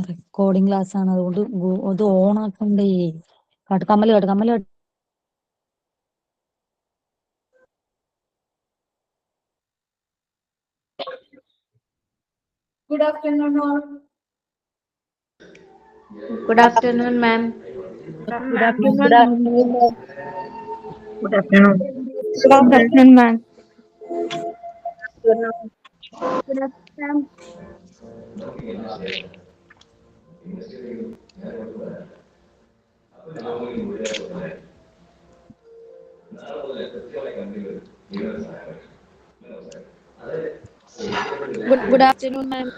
Recording class ആണ്, അതുകൊണ്ട് ഇത് ഓൺ ആക്കണ്ടേ. കമ്മല് കേട്ടോ, കമ്മല് കേട്ടോ. Good afternoon all. Good afternoon, ma'am. Good afternoon. Good afternoon. Good afternoon. Good afternoon, ma'am. Good afternoon. Good afternoon, ma'am.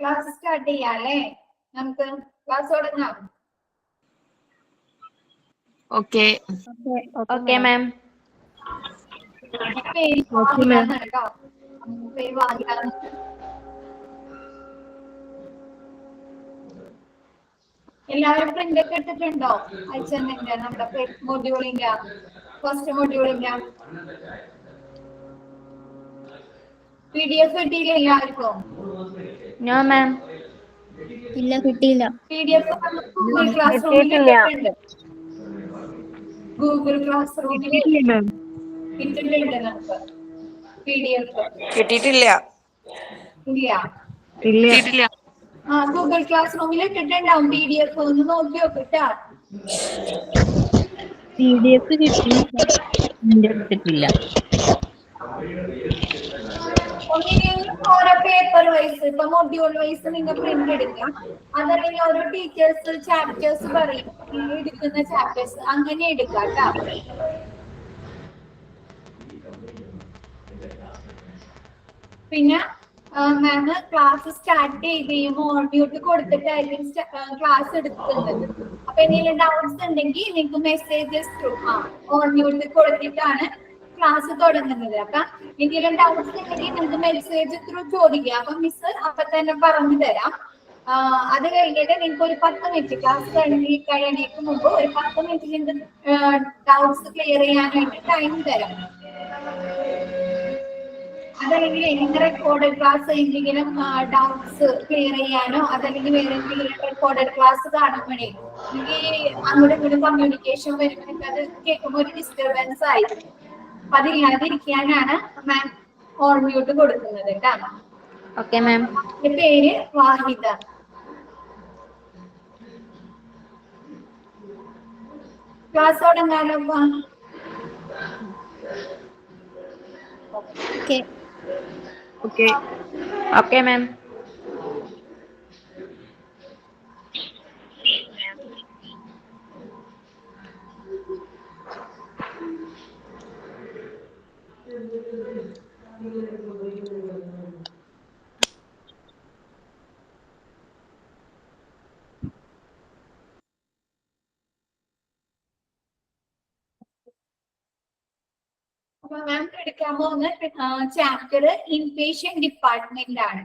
Class start ചെയ്യാല്ലേ? നമുക്ക് class തുടങ്ങാം. Okay. Okay, ma'am. പേര് വാങ്ങിക്കാന്ന് കേട്ടോ. പേര് വാങ്ങിക്കാന്ന്. എല്ലാവരും പ്രിന്റ് ഒക്കെ എടുത്തിട്ടുണ്ടോ? അയച്ചെന്നിട്ട് നമ്മുടെ മൊഡ്യൂളിന്റെ ഫസ്റ്റ് മൊഡ്യൂളിന്റെ PDF കിട്ടിയില്ല എല്ലാവർക്കും? No, ma'am. ഇല്ല, കിട്ടിയില്ല. PDF ഗൂഗിൾ ക്ലാസ് റൂമിൽ ഇട്ടിട്ടുണ്ട്. ഗൂഗിൾ ക്ലാസ് റൂമിൽ ഇട്ടിട്ടുണ്ട് നമുക്ക് PDF. കിട്ടിയിട്ടില്ല. ഇല്ല. ഗൂഗിൾ ക്ലാസ് റൂമിൽ ഇട്ടിട്ടുണ്ടാവും PDF. ഒന്ന് നോക്കി നോക്കിട്ടാ. PDF കിട്ടിയില്ല. ഓരോ പേപ്പർ വൈസ്, ഇപ്പൊ മൊഡ്യൂൾ വൈസ് നിങ്ങൾ പ്രിന്റ് എടുക്കാം. അതല്ലെങ്കിൽ ഓരോ ടീച്ചേഴ്സ് ചാപ്റ്റേഴ്സ് പറയും, എടുക്കുന്ന ചാപ്റ്റേഴ്സ് അങ്ങനെ എടുക്കാം കേട്ടോ. പിന്നെ മാം ക്ലാസ് സ്റ്റാർട്ട് ചെയ്ത് കഴിയുമ്പോൾ ഓൺ മ്യൂട്ട് കൊടുത്തിട്ടായിരിക്കും ക്ലാസ് എടുക്കുന്നത്. അപ്പൊ എന്തെങ്കിലും ഡൗട്ട്സ് ഉണ്ടെങ്കിൽ നിങ്ങൾക്ക് മെസ്സേജസ് ത്രൂ ഓൺ മ്യൂട്ട് കൊടുത്തിട്ടാണ് ക്ലാസ് തുടങ്ങുന്നത്. അപ്പൊ എന്തെങ്കിലും ഡൗട്ട്സ് ഉണ്ടെങ്കിൽ നിങ്ങൾക്ക് മെസ്സേജ് ത്രൂ ചോദിക്കാം. അപ്പൊ മിസ് അപ്പൊ തന്നെ പറഞ്ഞു തരാം. അത് കഴിഞ്ഞിട്ട് നിങ്ങൾക്ക് ഒരു 10 മിനിറ്റ് ക്ലാസ് കഴിയണേക്ക് മുമ്പ് ഒരു 10 മിനിറ്റ് നിങ്ങൾക്ക് ഡൗട്ട്സ് ക്ലിയർ ചെയ്യാൻ വേണ്ടി ടൈം തരാം. അതല്ലെങ്കിൽ എനിക്ക് റെക്കോർഡഡ് ക്ലാസ് എന്തെങ്കിലും ഡൗട്ട്സ് ക്ലിയർ ചെയ്യാനോ അതല്ലെങ്കിൽ വേറെ എന്തെങ്കിലും റെക്കോർഡഡ് ക്ലാസ് കാണുമ്പോഴേ എനിക്ക് അങ്ങോട്ടും ഇങ്ങോട്ടും കമ്മ്യൂണിക്കേഷൻ വരുമ്പോൾ അത് കേൾക്കുമ്പോൾ ഒരു ഡിസ്റ്റർബൻസ് ആയിരിക്കും. അപ്പൊ അതില്ലാതിരിക്കാനാണ് മാം ഓൺ മ്യൂട്ട് കൊടുക്കുന്നത് കേട്ടോ. Okay, ma'am. എന്റെ പേര് വാഹിദ. ക്ലാസ് തുടങ്ങാനോ? Okay, ma'am. അപ്പൊ മാം എടുക്കാൻ പോകുന്ന ചാപ്റ്റർ ഇൻപേഷ്യന്റ് ഡിപ്പാർട്ട്മെന്റ് ആണ്.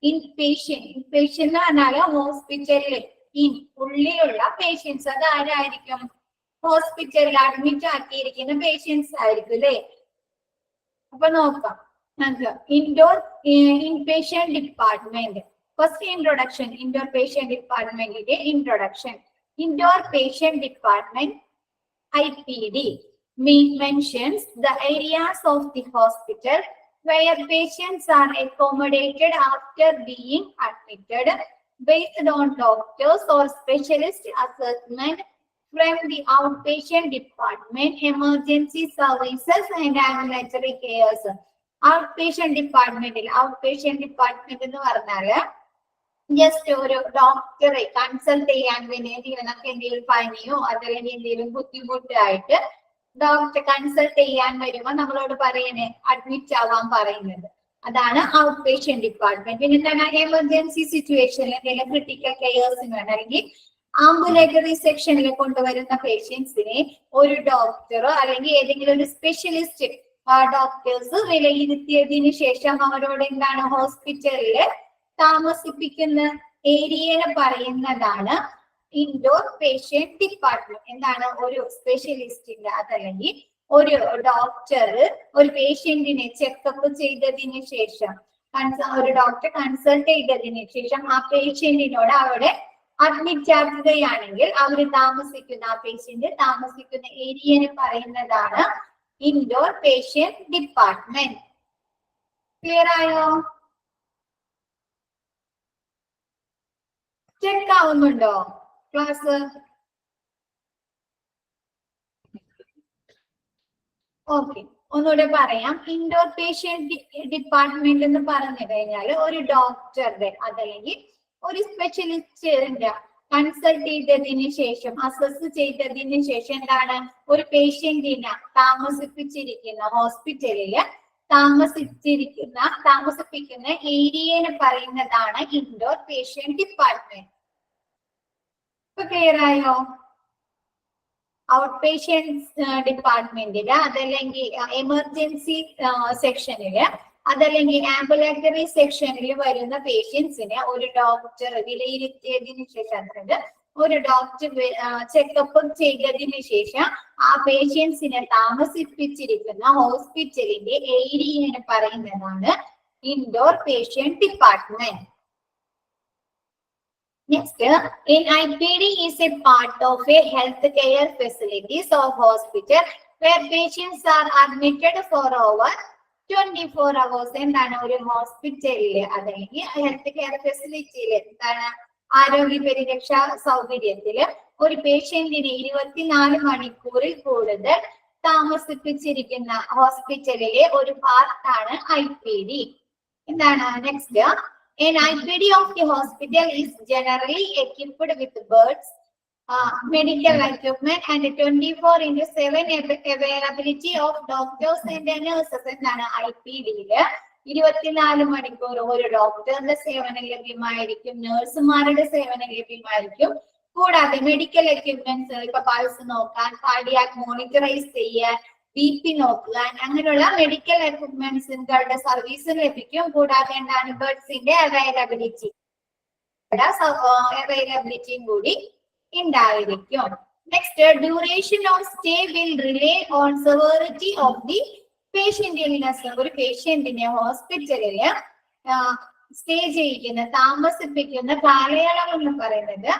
ഇൻപേഷ്യന്റ് എന്ന് പറഞ്ഞാല് ഹോസ്പിറ്റലിൽ ഉള്ളിലുള്ള പേഷ്യൻസ്. അത് ആരായിരിക്കും? ഹോസ്പിറ്റലിൽ അഡ്മിറ്റ് ആക്കിയിരിക്കുന്ന പേഷ്യൻസ് ആയിരിക്കും അല്ലേ? അപ്പൊ നോക്കാം നമുക്ക് inpatient department. First introduction, indoor patient ഡിപ്പാർട്ട്മെന്റിന്റെ introduction. Indoor patient department IPD mentions the areas of the hospital where patients are accommodated after being admitted based on doctors or specialist assessment from the outpatient department, emergency services and ambulatory cares. Outpatient department എന്ന് പറഞ്ഞാല് just ഒരു ഡോക്ടറെ consult ചെയ്യാൻ വേണ്ടി നമുക്ക് എന്തെങ്കിലും പനിയോ അതല്ലെങ്കിൽ എന്തെങ്കിലും ബുദ്ധിമുട്ടായിട്ട് ഡോക്ടറെ കൺസൾട്ട് ചെയ്യാൻ വരുമ്പോൾ നമ്മളോട് പറയണേ അഡ്മിറ്റ് ആവാൻ പറയുന്നത്. അതാണ് ഔട്ട് പേഷ്യന്റ് ഡിപ്പാർട്ട്മെന്റ്. പിന്നെ എന്താണ് എമർജൻസി സിറ്റുവേഷനിൽ എന്തെങ്കിലും ക്രിട്ടിക്കൽ കെയേഴ്സിന് വേണം അല്ലെങ്കിൽ ആംബുലേറ്ററി സെക്ഷനിൽ കൊണ്ടുവരുന്ന പേഷ്യൻസിനെ ഒരു ഡോക്ടറോ അല്ലെങ്കിൽ ഏതെങ്കിലും ഒരു സ്പെഷ്യലിസ്റ്റ് ഡോക്ടേഴ്സ് വിലയിരുത്തിയതിനു ശേഷം അവരോട് എന്താണ് ഹോസ്പിറ്റലില് താമസിപ്പിക്കുന്ന ഏരിയയെ പറയുന്നതാണ് ഇൻഡോർ പേഷ്യന്റ് ഡിപ്പാർട്ട്മെന്റ്. എന്താണ് ഒരു സ്പെഷ്യലിസ്റ്റിന്റെ അതല്ലെങ്കിൽ ഒരു ഡോക്ടർ ഒരു പേഷ്യന്റിനെ ചെക്കപ്പ് ചെയ്തതിന് ശേഷം ഒരു ഡോക്ടർ കൺസൾട്ട് ചെയ്തതിന് ശേഷം ആ പേഷ്യന്റിനോട് അവിടെ അഡ്മിറ്റ് ആക്കുകയാണെങ്കിൽ അവർ താമസിക്കുന്ന ആ പേഷ്യന്റ് താമസിക്കുന്ന ഏരിയയെ പറയുന്നതാണ് ഇൻഡോർ പേഷ്യന്റ് ഡിപ്പാർട്ട്മെന്റ്. ക്ലിയർ ആയോ? ചെക്ക് ആവുന്നുണ്ടോ ക്ലാസ്? ഓക്കെ, ഒന്നുകൂടെ പറയാം. ഇൻഡോർ പേഷ്യന്റ് ഡിപ്പാർട്ട്മെന്റ് എന്ന് പറഞ്ഞു കഴിഞ്ഞാൽ ഒരു ഡോക്ടറുടെ അതല്ലെങ്കിൽ ഒരു സ്പെഷ്യലിസ്റ്റിന്റെ കൺസൾട്ട് ചെയ്തതിന് ശേഷം അസസ് ചെയ്തതിന് ശേഷം എന്താണ് ഒരു പേഷ്യന്റിനെ താമസിപ്പിച്ചിരിക്കുന്ന ഹോസ്പിറ്റലില് താമസിപ്പിക്കുന്ന ഏരിയയെ പറയുന്നതാണ് ഇൻഡോർ പേഷ്യന്റ് ഡിപ്പാർട്ട്മെന്റ്. ഇപ്പൊ ക്ലിയർ ആയോ? ഔട്ട് പേഷ്യന്റ് ഡിപ്പാർട്ട്മെന്റില് അതല്ലെങ്കിൽ എമർജൻസി സെക്ഷനില് അതല്ലെങ്കിൽ ആംബുലേറ്ററി സെക്ഷനിൽ വരുന്ന പേഷ്യൻസിനെ ഒരു ഡോക്ടർ വിലയിരുത്തിയതിനു ശേഷം ഒരു ഡോക്ടർ ചെക്കപ്പ് ചെയ്തതിനു ശേഷം ആ പേഷ്യൻസിനെ താമസിപ്പിച്ചിരിക്കുന്ന ഹോസ്പിറ്റലിന്റെ ഏരിയയെ പറയുന്നതാണ് indoor patient department. Next, in IPD is a part of a healthcare facilities or hospital where patients are admitted for over 24 hours. എന്താണ് ഒരു ഹോസ്പിറ്റലില് അല്ലെങ്കിൽ ഹെൽത്ത് കെയർ ഫെസിലിറ്റിയില് എന്താണ് ആരോഗ്യ പരിരക്ഷാ സൗകര്യത്തില് ഒരു പേഷ്യന്റിനെ 24 മണിക്കൂറിൽ കൂടുതൽ താമസിപ്പിച്ചിരിക്കുന്ന ഹോസ്പിറ്റലിലെ ഒരു പാർട്ടാണ് IPD. എന്താണ് next? An IPD of the hospital is generally equipped with beds, medical equipment and 24/7 availability of doctors and nurses. എന്താണ് IPD-യില് 24 മണിക്കൂർ ഒരു ഡോക്ടറിന്റെ സേവനം ലഭ്യമായിരിക്കും, നഴ്സുമാരുടെ സേവനം ലഭ്യമായിരിക്കും. കൂടാതെ മെഡിക്കൽ എക്യുപ്മെന്റ്സ്, ഇപ്പൊ പൾസ് നോക്കാൻ, കാർഡിയാക് മോണിറ്ററൈസ് ചെയ്യാൻ, BP നോക്കാൻ, അങ്ങനെയുള്ള മെഡിക്കൽ എക്യുപ്മെന്റ്സുകളുടെ സർവീസ് ലഭിക്കും. കൂടാതെ എന്താണ് ബെഡ്സിന്റെ അവൈലബിലിറ്റിയും കൂടി ഉണ്ടായിരിക്കും. Next, duration of stay will rely on severity of the patient illness. ഒരു പേഷ്യന്റിനെ ഹോസ്പിറ്റലില് സ്റ്റേ ചെയ്യിക്കുന്ന താമസിപ്പിക്കുന്ന കാലയളവ് എന്ന് പറയുന്നത്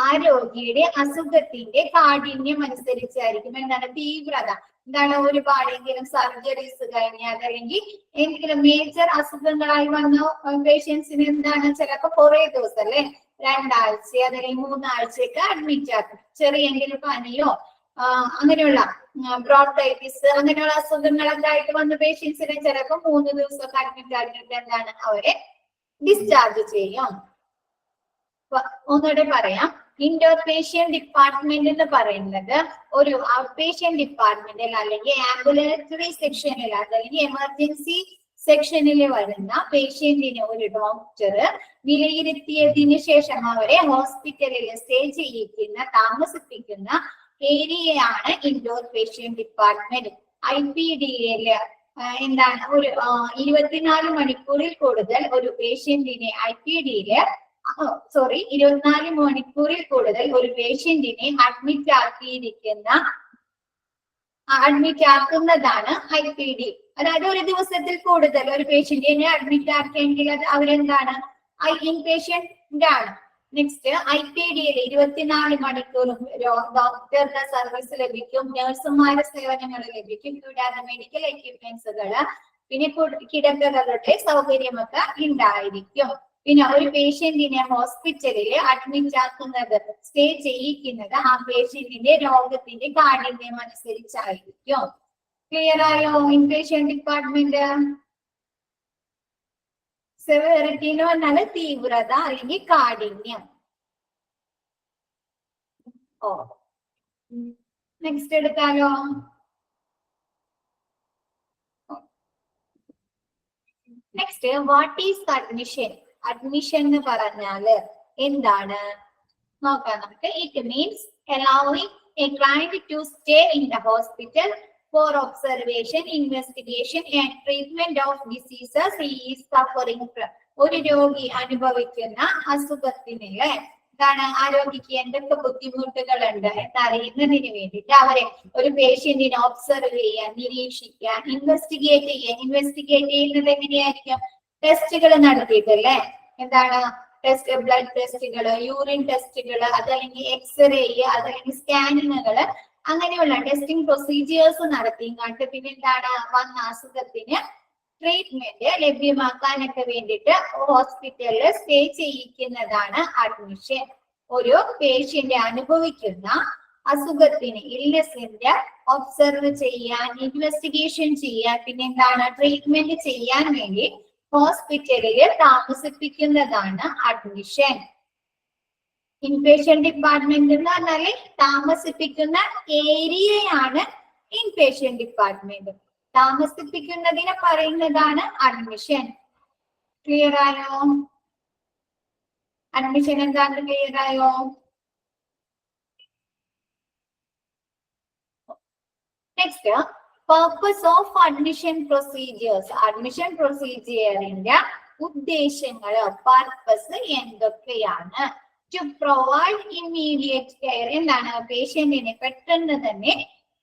ആ രോഗിയുടെ അസുഖത്തിന്റെ കാഠിന്യം അനുസരിച്ചായിരിക്കും. എന്താണ് തീവ്രത, എന്താണ് ഒരുപാടെങ്കിലും സർജറീസ് കഴിഞ്ഞാൽ അല്ലെങ്കിൽ എന്തെങ്കിലും മേജർ അസുഖങ്ങളായി വന്ന പേഷ്യൻസിന് എന്താണ് ചിലപ്പോ കുറെ ദിവസം അല്ലെ 2 ആഴ്ച അല്ലെങ്കിൽ 3 ആഴ്ചയൊക്കെ അഡ്മിറ്റ് ആക്കും. ചെറിയെങ്കിലും പനിയോ അങ്ങനെയുള്ള ബ്രോണ്ടൈറ്റിസ് അങ്ങനെയുള്ള അസുഖങ്ങളൊക്കെ ആയിട്ട് വന്ന പേഷ്യൻസിനെ ചിലപ്പോൾ 3 ദിവസമൊക്കെ അഡ്മിറ്റ് ആക്കിയിട്ട് എന്താണ് അവരെ ഡിസ്ചാർജ് ചെയ്യും. ഒന്നുകൂടെ പറയാം, ഇൻഡോർ പേഷ്യന്റ് ഡിപ്പാർട്ട്മെന്റ് എന്ന് പറയുന്നത് ഒരു ഔട്ട് പേഷ്യന്റ് ഡിപ്പാർട്ട്മെന്റിൽ അല്ലെങ്കിൽ ആംബുലേറ്ററി സെക്ഷനിൽ അല്ലെങ്കിൽ എമർജൻസി സെക്ഷനിൽ വരുന്ന പേഷ്യന്റിനെ ഒരു ഡോക്ടർ വിലയിരുത്തിയതിനു ശേഷം അവരെ ഹോസ്പിറ്റലിൽ സ്റ്റേ ചെയ്യിക്കുന്ന താമസിപ്പിക്കുന്ന ഏരിയയാണ് ഇൻഡോർ പേഷ്യന്റ് ഡിപ്പാർട്ട്മെന്റ്. IPD-യില് എന്താണ് ഒരു 24 മണിക്കൂറിൽ കൂടുതൽ ഒരു പേഷ്യന്റിനെ IPD-യില് 24 മണിക്കൂറിൽ കൂടുതൽ ഒരു പേഷ്യന്റിനെ അഡ്മിറ്റ് ആക്കുന്നതാണ് IPD. അതായത് ഒരു ദിവസത്തിൽ കൂടുതൽ ഒരു പേഷ്യന്റിനെ അഡ്മിറ്റ് ആക്കിയെങ്കിൽ അത് അവരെന്താണ് ഇൻപേഷ്യന്റ് ആണ്. നെക്സ്റ്റ്, IPD-യിൽ 24 മണിക്കൂറും ഡോക്ടറുടെ സർവീസ് ലഭിക്കും, നഴ്സുമാരുടെ സേവനങ്ങൾ ലഭിക്കും. കൂടാതെ മെഡിക്കൽ എക്യുപ്മെന്റ്സുകള് പിന്നെ കിടക്കകളുടെ സൗകര്യമൊക്കെ ഉണ്ടായിരിക്കും. പിന്നെ ഒരു പേഷ്യന്റിനെ ഹോസ്പിറ്റലിൽ അഡ്മിറ്റ് ആക്കുന്നത് സ്റ്റേ ചെയ്യിക്കുന്നത് ആ പേഷ്യന്റിന്റെ രോഗത്തിന്റെ കാഠിന്യം അനുസരിച്ചായിരിക്കും. ക്ലിയർ ആയോ ഇൻപേഷ്യന്റ് ഡിപ്പാർട്ട്മെന്റ്? സെവേറിറ്റി എന്ന് പറഞ്ഞാല് തീവ്രത അല്ലെങ്കിൽ കാഠിന്യം. ഓ, നെക്സ്റ്റ് എടുത്താലോ? Next, what is admission? Admission എന്ന് പറഞ്ഞാല് എന്താണ് നോക്കാം നമുക്ക്. It means allowing a client to stay in the hospital for observation, investigation and treatment of diseases he is suffering from. ഒരു രോഗി അനുഭവിക്കുന്ന അസുഖത്തിന് എന്താണ്, ആരോഗ്യക്ക് എന്തൊക്കെ ബുദ്ധിമുട്ടുകളുണ്ട് എന്നറിയുന്നതിന് വേണ്ടിയിട്ട് അവരെ ഒരു പേഷ്യന്റിനെ ഒബ്സർവ് ചെയ്യാൻ, നിരീക്ഷിക്കാൻ, ഇൻവെസ്റ്റിഗേറ്റ് ചെയ്യാൻ. ഇൻവെസ്റ്റിഗേറ്റ് ചെയ്യുന്നത് എങ്ങനെയായിരിക്കും? ടെസ്റ്റുകൾ നടത്തിയിട്ടല്ലേ? എന്താണ് ടെസ്റ്റ്? ബ്ലഡ് ടെസ്റ്റുകൾ, യൂറിൻ ടെസ്റ്റുകൾ, അതല്ലെങ്കിൽ എക്സ്റേ, അതല്ലെങ്കിൽ സ്കാനിങ്ങുകൾ, അങ്ങനെയുള്ള ടെസ്റ്റിംഗ് പ്രൊസീജിയേഴ്സ് നടത്തി കണ്ട് പിന്നെ എന്താണ് വന്ന അസുഖത്തിന് ട്രീറ്റ്മെന്റ് ലഭ്യമാക്കാനൊക്കെ വേണ്ടിയിട്ട് ഹോസ്പിറ്റലിൽ സ്റ്റേ ചെയ്യിക്കുന്നതാണ് അഡ്മിഷൻ. ഒരു പേഷ്യന്റ് അനുഭവിക്കുന്ന അസുഖത്തിന്, ഇൽനെസിന്റെ ഒബ്സർവ് ചെയ്യാൻ, ഇൻവെസ്റ്റിഗേഷൻ ചെയ്യാൻ, പിന്നെ എന്താണ് ട്രീറ്റ്മെന്റ് ചെയ്യാൻ വേണ്ടി ഹോസ്പിറ്റലിൽ താമസിപ്പിക്കുന്നതാണ് അഡ്മിഷൻ. ഇൻപേഷ്യന്റ് ഡിപ്പാർട്ട്മെന്റ് എന്ന് പറഞ്ഞാല് താമസിപ്പിക്കുന്ന ഏരിയയാണ് ഇൻപേഷ്യന്റ് ഡിപ്പാർട്ട്മെന്റ്. താമസിപ്പിക്കുന്നതിനെ പറയുന്നതാണ് അഡ്മിഷൻ. ക്ലിയർ ആയോ? അഡ്മിഷൻ എന്താണെന്ന് ക്ലിയർ ആയോ? Next, purpose of admission procedures. Admission പ്രൊസീജിയറിന്റെ ഉദ്ദേശങ്ങള്, പർപ്പസ് എന്തൊക്കെയാണ്? To provide immediate care. എന്താണ്? പേഷ്യന്റിന് പെട്ടെന്ന് തന്നെ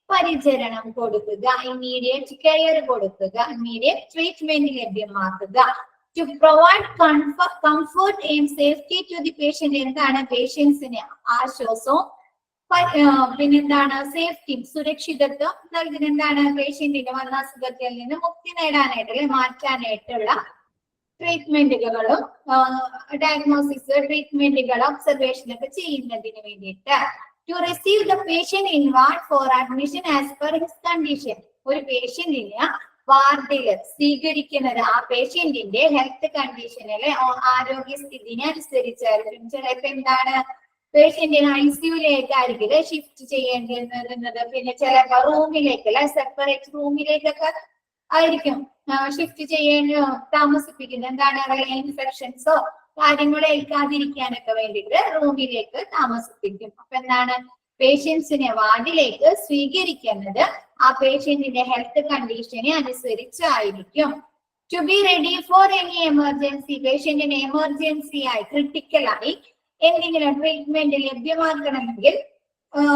പരിചരണം കൊടുക്കുക, ഇമ്മീഡിയറ്റ് കെയർ കൊടുക്കുക, ഇമ്മീഡിയറ്റ് ട്രീറ്റ്മെന്റ് ലഭ്യമാക്കുക. To provide comfort and safety to the patient. എന്താണ്? പേഷ്യൻസിന് ആശ്വാസവും പിന്നെന്താണ് സേഫ്റ്റിയും സുരക്ഷിതത്വം നൽകുന്ന എന്താണ്? പേഷ്യന്റിന് വന്ന അസുഖത്തിൽ നിന്ന് മുക്തി നേടാനായിട്ട് മാറ്റാനായിട്ടുള്ള ട്രീറ്റ്മെന്റുകളും ഡയഗ്നോസിസ്, ട്രീറ്റ്മെന്റുകൾ, ഒബ്സർവേഷൻ ഒക്കെ ചെയ്യുന്നതിന് വേണ്ടിയിട്ട്. To receive the patient in ward for admission as per his condition. ഒരു പേഷ്യന്റിന് വാർഡില് സ്വീകരിക്കുന്നത് ആ പേഷ്യന്റിന്റെ ഹെൽത്ത് കണ്ടീഷനിലെ ആരോഗ്യസ്ഥിതിനെ അനുസരിച്ചായിരിക്കും. ചിലപ്പോ എന്താണ് പേഷ്യന്റിന് ICUലേക്കായിരിക്കും ഷിഫ്റ്റ് ചെയ്യേണ്ടിരുന്നത്, പിന്നെ ചിലപ്പോ റൂമിലേക്ക് സെപ്പറേറ്റ് റൂമിലേക്കൊക്കെ ആയിരിക്കും ഷിഫ്റ്റ് ചെയ്യേണ്ടി താമസിപ്പിക്കുന്നത്. എന്താണ്? ഇൻഫെക്ഷൻസോ കാര്യങ്ങളോ ഏൽക്കാതിരിക്കാനൊക്കെ വേണ്ടിയിട്ട് റൂമിലേക്ക് താമസിപ്പിക്കും. അപ്പൊ എന്താണ്? പേഷ്യൻസിനെ വാർഡിലേക്ക് സ്വീകരിക്കുന്നത് ആ പേഷ്യന്റിന്റെ ഹെൽത്ത് കണ്ടീഷനെ അനുസരിച്ചായിരിക്കും. To be ready for any emergency. പേഷ്യന്റിന് എമർജൻസി ആയി, ക്രിട്ടിക്കലായി എന്തെങ്കിലും ട്രീറ്റ്മെന്റ് ലഭ്യമാക്കണമെങ്കിൽ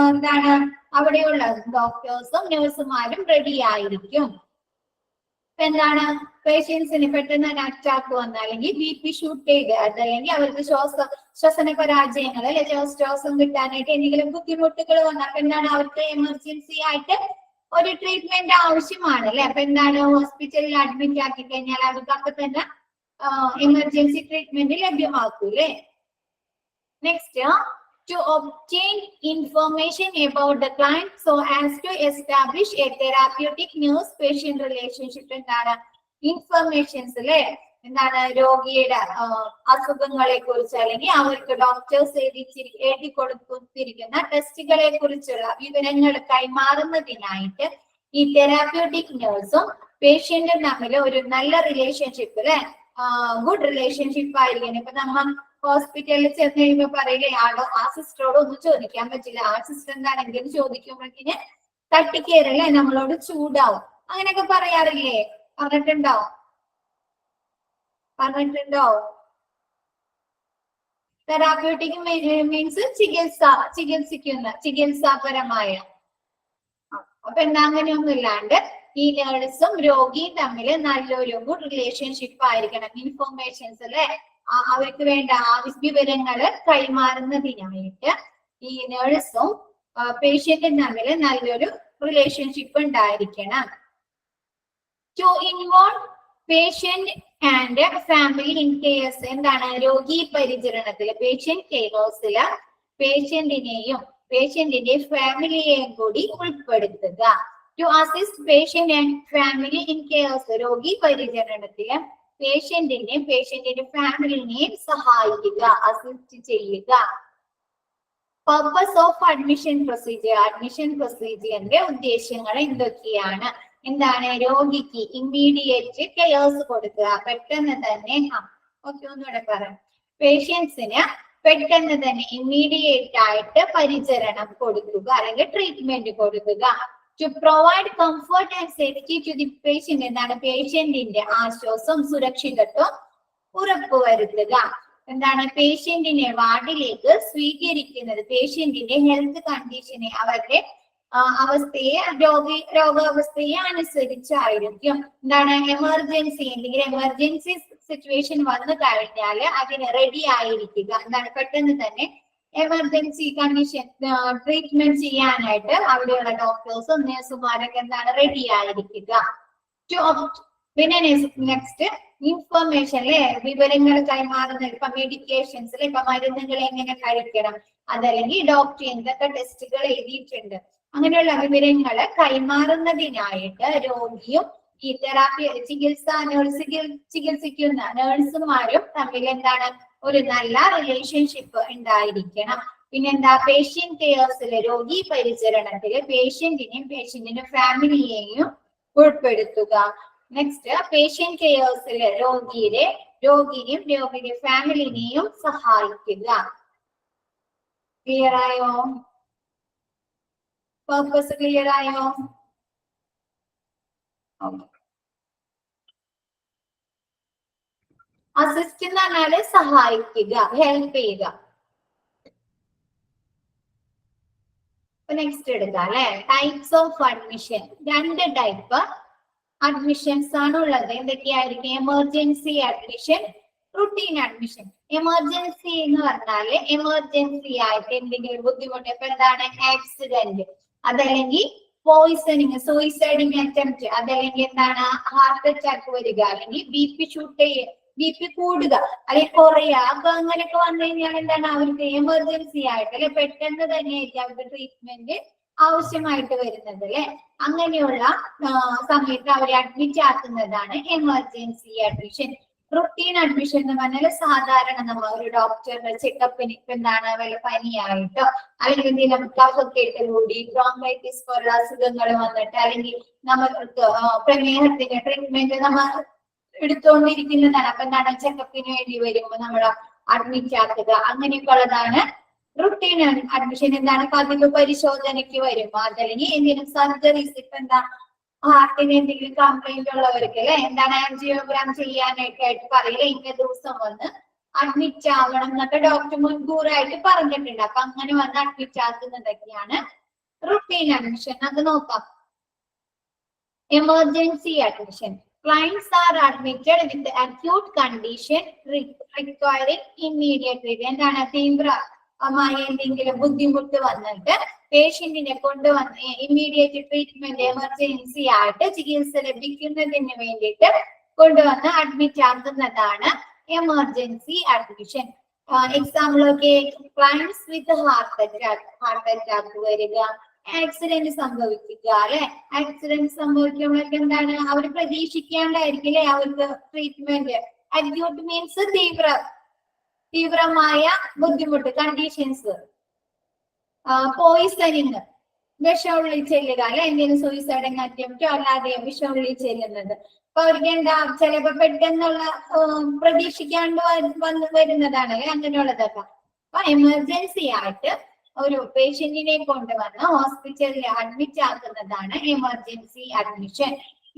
എന്താണ് അവിടെയുള്ള ഡോക്ടേഴ്സും നഴ്സുമാരും റെഡി ആയിരിക്കും. എന്താണ് പേഷ്യൻസിന് പെട്ടെന്ന് ഒരു അറ്റാക്ക് വന്ന, അല്ലെങ്കിൽ BP ഷൂട്ട് ചെയ്ത്, അതല്ലെങ്കിൽ അവർക്ക് ശ്വസന പരാജയങ്ങൾ, അല്ലെങ്കിൽ ശ്വാസം കിട്ടാനായിട്ട് എന്തെങ്കിലും ബുദ്ധിമുട്ടുകൾ വന്നാൽ എന്താണ് അവർക്ക് എമർജൻസി ആയിട്ട് ഒരു ട്രീറ്റ്മെന്റ് ആവശ്യമാണ് അല്ലെ? അപ്പൊ എന്താണ് ഹോസ്പിറ്റലിൽ അഡ്മിറ്റ് ആക്കി കഴിഞ്ഞാൽ അവർക്ക് അപ്പൊ തന്നെ എമർജൻസി ട്രീറ്റ്മെന്റ് ലഭ്യമാക്കൂലേ? Next, to obtain information about the client so as to establish a therapeutic nurse patient relationship. എന്താണ് ഇൻഫർമേഷൻസ് അല്ലെ? എന്താണ് രോഗിയുടെ അസുഖങ്ങളെ കുറിച്ച്, അല്ലെങ്കിൽ അവർക്ക് ഡോക്ടേഴ്സ് എഴുതി കൊടുത്തിരിക്കുന്ന ടെസ്റ്റുകളെ കുറിച്ചുള്ള വിവരങ്ങൾ കൈമാറുന്നതിനായിട്ട് ഈ തെറാപ്യൂട്ടിക് നഴ്സും പേഷ്യന്റും തമ്മിൽ ഒരു നല്ല റിലേഷൻഷിപ്പ് അല്ലെ, ഗുഡ് റിലേഷൻഷിപ്പ് ആയിരിക്കണം. ഇപ്പൊ നമ്മ ഹോസ്പിറ്റലിൽ ചെന്ന് കഴിയുമ്പോ പറയില്ലേ, ആ സിസ്റ്ററോട് ഒന്നും ചോദിക്കാൻ പറ്റില്ല, ആ സിസ്റ്റർ എന്താണെങ്കിലും ചോദിക്കുമ്പോഴേക്കിന് തട്ടിക്കേറല്ലേ, നമ്മളോട് ചൂടാവും, അങ്ങനെയൊക്കെ പറയാറില്ലേ? പറഞ്ഞിട്ടുണ്ടോ? തെറാപ്യൂട്ടിക് മീൻസ് ചികിത്സാപരമായ. അപ്പൊ എന്താ അങ്ങനെയൊന്നും ഇല്ലാണ്ട് ഈ നേഴ്സും രോഗിയും തമ്മിൽ നല്ലൊരു ഗുഡ് റിലേഷൻഷിപ്പ് ആയിരിക്കണം. ഇൻഫോർമേഷൻസ് അല്ലെ, അവർക്ക് വേണ്ട വിവരങ്ങള് കൈമാറുന്നതിനായിട്ട് ഈ നേഴ്സും പേഷ്യന്റും തമ്മിൽ നല്ലൊരു റിലേഷൻഷിപ്പ് ഉണ്ടായിരിക്കണം. To involve patient and family in cares. എന്താണ് രോഗി പരിചരണത്തില്, പേഷ്യന്റ് കെയർസില് പേഷ്യന്റിനെയും പേഷ്യന്റിന്റെ ഫാമിലിയെയും കൂടി ഉൾപ്പെടുത്തുക. To assist patient and family in cares. രോഗി പരിചരണത്തില് പേഷ്യന്റിനെയും പേഷ്യന്റിന്റെ ഫാമിലിനെയും സഹായിക്കുക, അസിസ്റ്റ് ചെയ്യുക. പർപ്പസ് ഓഫ് അഡ്മിഷൻ പ്രൊസീജിയറിന്റെ ഉദ്ദേശങ്ങൾ എന്തൊക്കെയാണ്? എന്താണ്? രോഗിക്ക് ഇമ്മീഡിയറ്റ് കെയർസ് കൊടുക്കുക, പെട്ടെന്ന് തന്നെ. ഓക്കെ, ഒന്നുകൂടെ പറയാം. പേഷ്യൻസിന് പെട്ടെന്ന് തന്നെ ഇമ്മീഡിയറ്റ് ആയിട്ട് പരിചരണം കൊടുക്കുക അല്ലെങ്കിൽ ട്രീറ്റ്മെന്റ് കൊടുക്കുക. To provide comfort and safety to the patient. എന്താണ്? പേഷ്യന്റിന്റെ ആശ്വാസം സുരക്ഷിതത്വം ഉറപ്പുവരുത്തുക. എന്താണ്? പേഷ്യന്റിനെ വാർഡിലേക്ക് സ്വീകരിക്കുന്നത് പേഷ്യന്റിന്റെ ഹെൽത്ത് കണ്ടീഷനെ, അവരുടെ അവസ്ഥയെ, രോഗാവസ്ഥയെ അനുസരിച്ചായിരിക്കും. എന്താണ്? എമർജൻസി, എന്തെങ്കിലും എമർജൻസി സിറ്റുവേഷൻ വന്നു കഴിഞ്ഞാൽ അതിന് റെഡി ആയിരിക്കുക. എന്താണ്? പെട്ടെന്ന് തന്നെ എമർജൻസി കണ്ടീഷൻ ട്രീറ്റ്മെന്റ് ചെയ്യാനായിട്ട് അവിടെയുള്ള ഡോക്ടേഴ്സും നഴ്സുമാരൊക്കെ എന്താണ്? റെഡി ആയിരിക്കുക. പിന്നെ നെക്സ്റ്റ് ഇൻഫർമേഷൻ അല്ലെ, വിവരങ്ങൾ കൈമാറുന്ന ഇപ്പൊ മെഡിക്കേഷൻസ്, ഇപ്പൊ മരുന്നുകൾ എങ്ങനെ കഴിക്കണം, അതല്ലെങ്കിൽ ഡോക്ടർ എന്തൊക്കെ ടെസ്റ്റുകൾ എഴുതിയിട്ടുണ്ട്, അങ്ങനെയുള്ള വിവരങ്ങൾ കൈമാറുന്നതിനായിട്ട് രോഗിയും ഈ തെറാപ്പി ചികിത്സിക്കുന്ന നേഴ്സുമാരും തമ്മിൽ എന്താണ്? ഒരു നല്ല റിലേഷൻഷിപ്പ് ഉണ്ടായിരിക്കണം. പിന്നെന്താ? പേഷ്യന്റ് കെയർസിലെ രോഗി പരിചരണത്തില് പേഷ്യന്റിന്റെ ഫാമിലിയെയും ഉൾപ്പെടുത്തുക. നെക്സ്റ്റ് പേഷ്യന്റ് കെയർസിലെ രോഗിയെയും രോഗിയുടെ ഫാമിലിനെയും സഹായിക്കുക. ക്ലിയർ ആയോ? പർപ്പസ് ക്ലിയർ ആയോ? അസിസ്റ്റ് എന്ന് പറഞ്ഞാല് സഹായിക്കുക, ഹെൽപ്പ് ചെയ്യുക. നെക്സ്റ്റ് എടുക്കാം അല്ലെ. Types of admission. 2 type admissions ആണ് ഉള്ളത്. എന്തൊക്കെയായിരിക്കും? Emergency admission, routine admission. Emergency എന്ന് പറഞ്ഞാല് എമർജൻസി ആയിട്ട് എന്തെങ്കിലും ബുദ്ധിമുട്ട്, ഇപ്പൊ എന്താണ്? ആക്സിഡന്റ്, അതല്ലെങ്കിൽ പോയിസണിങ്, സൂയിസൈഡിങ് അറ്റംപ്റ്റ്, അതല്ലെങ്കിൽ എന്താണ്? ഹാർട്ട് അറ്റാക്ക് വരിക, അല്ലെങ്കിൽ ബി പി കൂടുക അല്ലെങ്കിൽ കുറയുക, അപ്പൊ അങ്ങനെയൊക്കെ വന്നു കഴിഞ്ഞാൽ എന്താണ്? അവർക്ക് എമർജൻസി ആയിട്ട് അല്ലെ പെട്ടെന്ന് തന്നെ അവർക്ക് ട്രീറ്റ്മെന്റ് ആവശ്യമായിട്ട് വരുന്നത് അല്ലെ. അങ്ങനെയുള്ള സമയത്ത് അവരെ അഡ്മിറ്റ് ആക്കുന്നതാണ് എമർജൻസി അഡ്മിഷൻ. റുട്ടീൻ അഡ്മിഷൻ എന്ന് പറഞ്ഞാൽ സാധാരണ നമ്മൾ ഒരു ഡോക്ടറുടെ ചെക്കപ്പിന് ഇപ്പൊ എന്താണ്? വല്ല പനിയായിട്ടോ അല്ലെങ്കിൽ എന്തെങ്കിലും കഫക്കെട്ടിലൂടി ബ്രോങ്കൈറ്റിസ് പോലുള്ള അസുഖങ്ങൾ വന്നിട്ട്, അല്ലെങ്കിൽ നമ്മൾക്ക് പ്രമേഹത്തിന്റെ ട്രീറ്റ്മെന്റ് നമ്മൾ എടുത്തുകൊണ്ടിരിക്കുന്നതാണ്. അപ്പൊ എന്താണ്? ചെക്കപ്പിന് വേണ്ടി വരുമ്പോൾ നമ്മൾ അഡ്മിറ്റ് ആക്കുക. അങ്ങനെയൊക്കെ ഉള്ളതാണ് റുട്ടീൻ അഡ്മിഷൻ. എന്താണ്? പതിവ് പരിശോധനയ്ക്ക് വരുമ്പോ, അതല്ലെങ്കിൽ എന്തെങ്കിലും സർജറീസ്, ഇപ്പൊ എന്താ ഹാർട്ടിന് എന്തെങ്കിലും കംപ്ലൈന്റ് ഉള്ളവർക്ക് അല്ലെ എന്താണ്? ആൻജിയോഗ്രാം ചെയ്യാനായിട്ട് പറയില്ല, ഇന്ന ദിവസം വന്ന് അഡ്മിറ്റ് ആവണം എന്നൊക്കെ ഡോക്ടർ മുൻകൂറായിട്ട് പറഞ്ഞിട്ടുണ്ട്. അപ്പൊ അങ്ങനെ വന്ന് അഡ്മിറ്റ് ആക്കുന്നതൊക്കെയാണ് റുട്ടീൻ അഡ്മിഷൻ. അത് നോക്കാം. Emergency admission. Clients are admitted with acute condition requiring immediate treatment. എന്താണ്? തീവ്രമായ എന്തെങ്കിലും ബുദ്ധിമുട്ട് വന്നിട്ട് പേഷ്യന്റിനെ കൊണ്ടുവന്ന് ഇമ്മീഡിയറ്റ് ട്രീറ്റ്മെന്റ് എമർജൻസി ആയിട്ട് ചികിത്സ ലഭിക്കുന്നതിന് വേണ്ടിയിട്ട് കൊണ്ടുവന്ന് അഡ്മിറ്റ് ആക്കുന്നതാണ് എമർജൻസി അഡ്മിഷൻ. എക്സാമ്പിൾ ഒക്കെ ക്ലയൻസ് വിത്ത് ഹാർട്ട് അറ്റാക്ക് വരിക, ആക്സിഡന്റ് സംഭവിക്കുക അല്ലെ. ആക്സിഡന്റ് സംഭവിക്കുമ്പോഴൊക്കെ എന്താണ്? അവർ പ്രതീക്ഷിക്കാണ്ടായിരിക്കില്ലേ അവർക്ക് ട്രീറ്റ്മെന്റ്. അക്യൂട്ട് മീൻസ് തീവ്രമായ ബുദ്ധിമുട്ട്, കണ്ടീഷൻസ്. പോയിസണിങ്, വിഷമുള്ളിൽ ചെല്ലുക അല്ലെ, എന്തെങ്കിലും സൂയിസൈഡ് അറ്റംപ്റ്റോ അല്ലാതെ വിഷമുള്ളിൽ ചെല്ലുന്നത്. അപ്പൊ അവർക്ക് എന്താ? ചിലപ്പോ പെട്ടെന്നുള്ള പ്രതീക്ഷിക്കാണ്ട് വരുന്നതാണ് അല്ലെ, അങ്ങനെയുള്ളതൊക്കെ. അപ്പൊ എമർജൻസി ആയിട്ട് ഒരു പേഷ്യന്റിനെ കൊണ്ടുവന്ന് ഹോസ്പിറ്റലിൽ അഡ്മിറ്റ് ആക്കുന്നതാണ് emergency admission.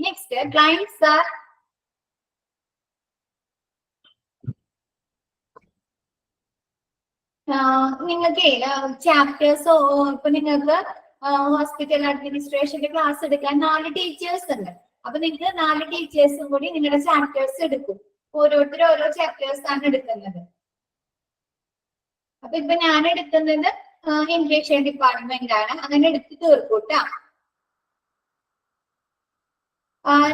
Next clients are നിങ്ങൾക്ക് ചാപ്റ്റേഴ്സോ ഇപ്പൊ നിങ്ങൾക്ക് ഹോസ്പിറ്റൽ അഡ്മിനിസ്ട്രേഷന്റെ ക്ലാസ് എടുക്കാൻ 4 ടീച്ചേഴ്സ് ഉണ്ട്. അപ്പൊ നിങ്ങൾക്ക് 4 ടീച്ചേഴ്സും കൂടി നിങ്ങളുടെ ചാപ്റ്റേഴ്സ് എടുക്കും. ഓരോരുത്തരും ഓരോ ചാപ്റ്റേഴ്സ് ആണ് എടുക്കുന്നത്. അപ്പൊ ഇപ്പൊ ഞാൻ എടുക്കുന്നത് ഇംഗ്ലീഷ് ഡിപ്പാർട്ട്മെന്റ് ആണ്. അങ്ങനെ എടുത്ത് തീർക്കൂട്ടാ.